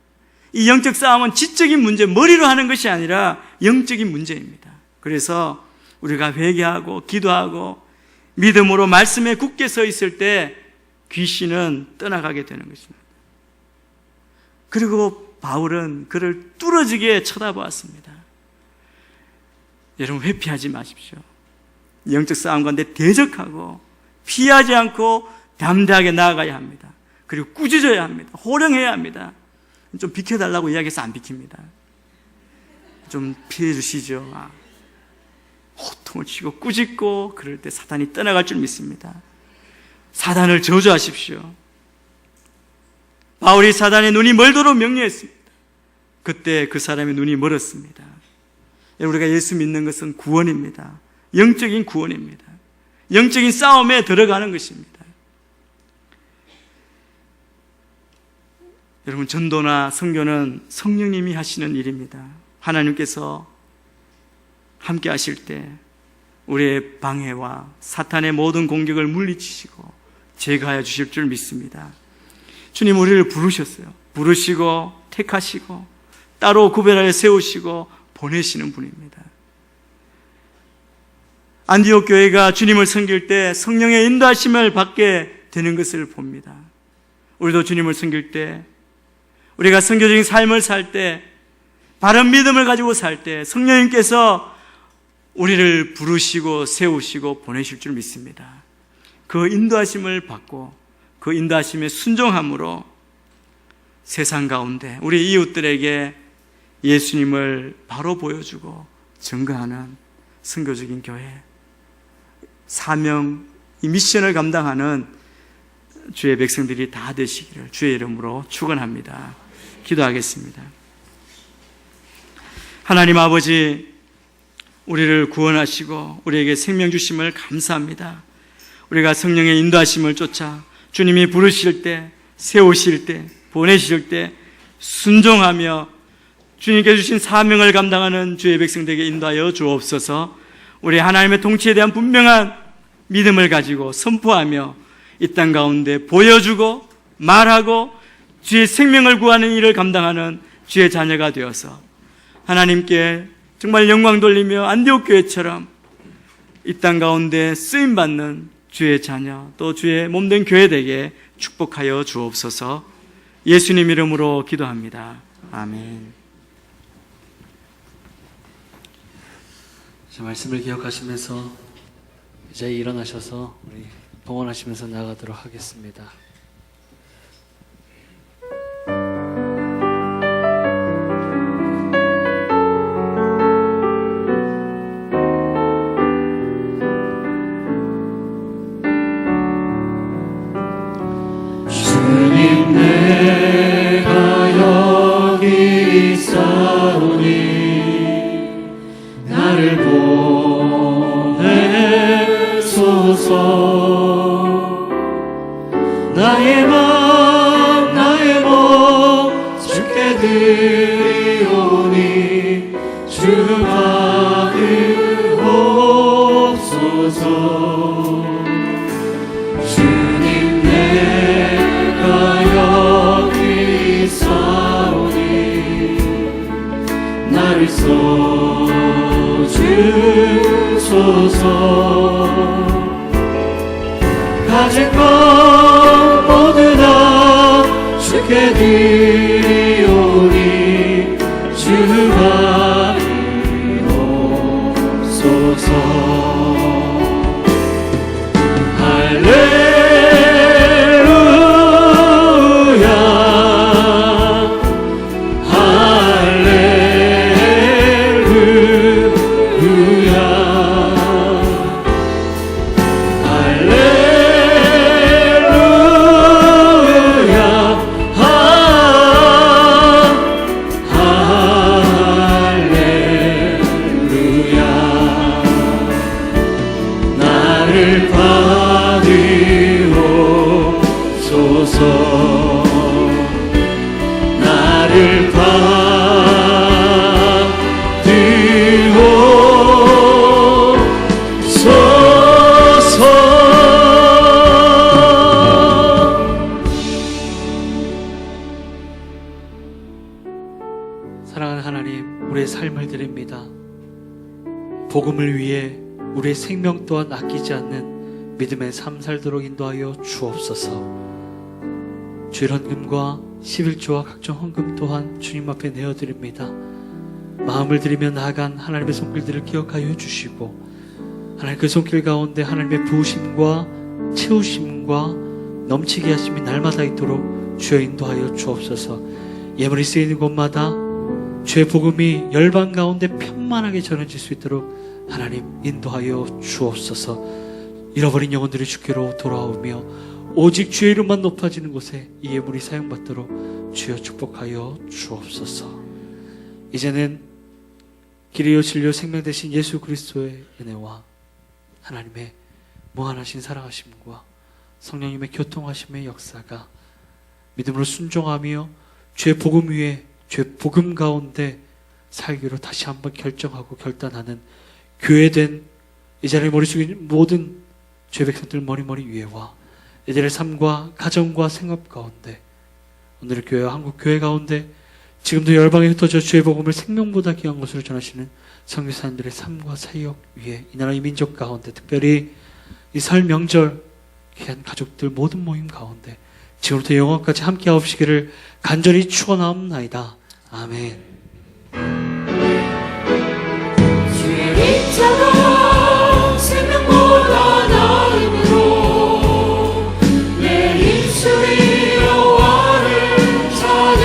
이 영적 싸움은 지적인 문제, 머리로 하는 것이 아니라 영적인 문제입니다. 그래서 우리가 회개하고 기도하고 믿음으로 말씀에 굳게 서 있을 때 귀신은 떠나가게 되는 것입니다. 그리고 바울은 그를 뚫어지게 쳐다보았습니다. 여러분, 회피하지 마십시오. 영적 싸움 가운데 대적하고 피하지 않고 담대하게 나아가야 합니다. 그리고 꾸짖어야 합니다. 호령해야 합니다. 좀 비켜달라고 이야기해서 안 비킵니다. 좀 피해 주시죠. 호통을 치고 꾸짖고 그럴 때 사탄이 떠나갈 줄 믿습니다. 사단을 저주하십시오. 바울이 사단의 눈이 멀도록 명령했습니다. 그때 그 사람의 눈이 멀었습니다. 우리가 예수 믿는 것은 구원입니다. 영적인 구원입니다. 영적인 싸움에 들어가는 것입니다. 여러분, 전도나 선교는 성령님이 하시는 일입니다. 하나님께서 함께 하실 때 우리의 방해와 사탄의 모든 공격을 물리치시고 제거하여 주실 줄 믿습니다. 주님 우리를 부르셨어요. 부르시고 택하시고 따로 구별하여 세우시고 보내시는 분입니다. 안디옥 교회가 주님을 섬길 때 성령의 인도하심을 받게 되는 것을 봅니다. 우리도 주님을 섬길 때, 우리가 선교적인 삶을 살 때, 바른 믿음을 가지고 살 때 성령님께서 우리를 부르시고 세우시고 보내실 줄 믿습니다. 그 인도하심을 받고 그 인도하심에 순종함으로 세상 가운데 우리 이웃들에게 예수님을 바로 보여주고 증거하는 선교적인 교회, 사명, 이 미션을 감당하는 주의 백성들이 다 되시기를 주의 이름으로 축원합니다. 기도하겠습니다. 하나님 아버지, 우리를 구원하시고 우리에게 생명 주심을 감사합니다. 우리가 성령의 인도하심을 쫓아 주님이 부르실 때, 세우실 때, 보내실 때 순종하며 주님께 주신 사명을 감당하는 주의 백성들에게 인도하여 주옵소서. 우리 하나님의 통치에 대한 분명한 믿음을 가지고 선포하며 이 땅 가운데 보여주고 말하고 주의 생명을 구하는 일을 감당하는 주의 자녀가 되어서 하나님께 정말 영광 돌리며 안디옥 교회처럼 이 땅 가운데 쓰임받는 주의 자녀, 또 주의 몸된 교회 되게 축복하여 주옵소서. 예수님 이름으로 기도합니다. 아멘. 자, 말씀을 기억하시면서 이제 일어나셔서 우리 봉헌하시면서 나가도록 하겠습니다. 주님 내가 여기 있사오니 나를 보내소서. 나의 몸 주께 드리오니 주 받으옵소서. 주님 내가 여기 있사오니 나를 써주소서. 가진 것 모두 다 주께 드리오니 주 받으옵소서. 나를 받으옵소서. 나를 받으옵소서. 사랑하는 하나님, 우리의 삶을 드립니다. 복음을 위해 우리의 생명 또한 아끼지 않는 믿음의 삶 살도록 인도하여 주옵소서. 주일 헌금과 11조와 각종 헌금 또한 주님 앞에 내어드립니다. 마음을 들이며 나아간 하나님의 손길들을 기억하여 주시고 하나님 그 손길 가운데 하나님의 부으심과 채우심과 넘치게 하심이 날마다 있도록 주여 인도하여 주옵소서. 예물이 쓰이는 곳마다 주의 복음이 열방 가운데 편만하게 전해질 수 있도록 하나님 인도하여 주옵소서. 잃어버린 영혼들이 주께로 돌아오며 오직 주의 이름만 높아지는 곳에 이 예물이 사용받도록 주여 축복하여 주옵소서. 이제는 길이요 진리요 생명 되신 예수 그리스도의 은혜와 하나님의 무한하신 사랑하심과 성령님의 교통하심의 역사가 믿음으로 순종하며 주의 복음 위에 주의 복음 가운데 살기로 다시 한번 결정하고 결단하는 교회된 이 자리에 머리 숙인 모든 죄 백성들 머리머리 위에와 이들의 삶과 가정과 생업 가운데 오늘의 교회와 한국 교회 가운데 지금도 열방에 흩어져 주의 복음을 생명보다 귀한 것으로 전하시는 선교사님들의 삶과 사역 위에 이 나라 이 민족 가운데 특별히 이 설 명절 귀한 가족들 모든 모임 가운데 지금부터 영원까지 함께 하옵시기를 간절히 축원하옵나이다. 아멘. 입자가 생명보다 나음으로 내 입술이 여호와를 찬양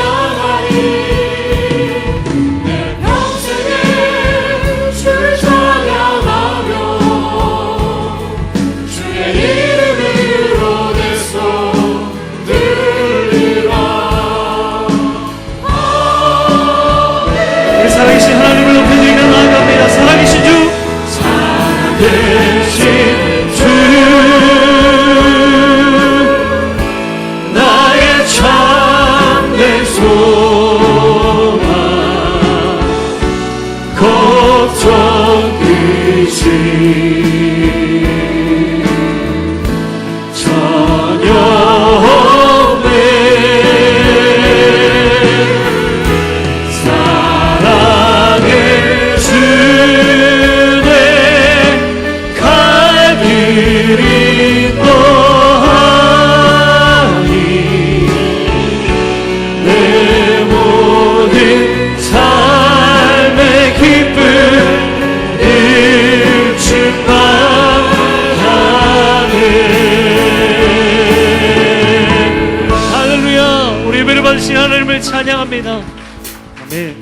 전혀 없네 사랑의 주내 갈길이 너하니 내 모든 삶의 기쁨 일침만 하네 할렐루야. 우리 예배를 받으신 하나님을 찬양합니다. 아멘.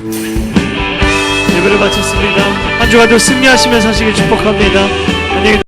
예배를 마쳤습니다. 한 주간도 승리하시면서 하시길 축복합니다. 안녕히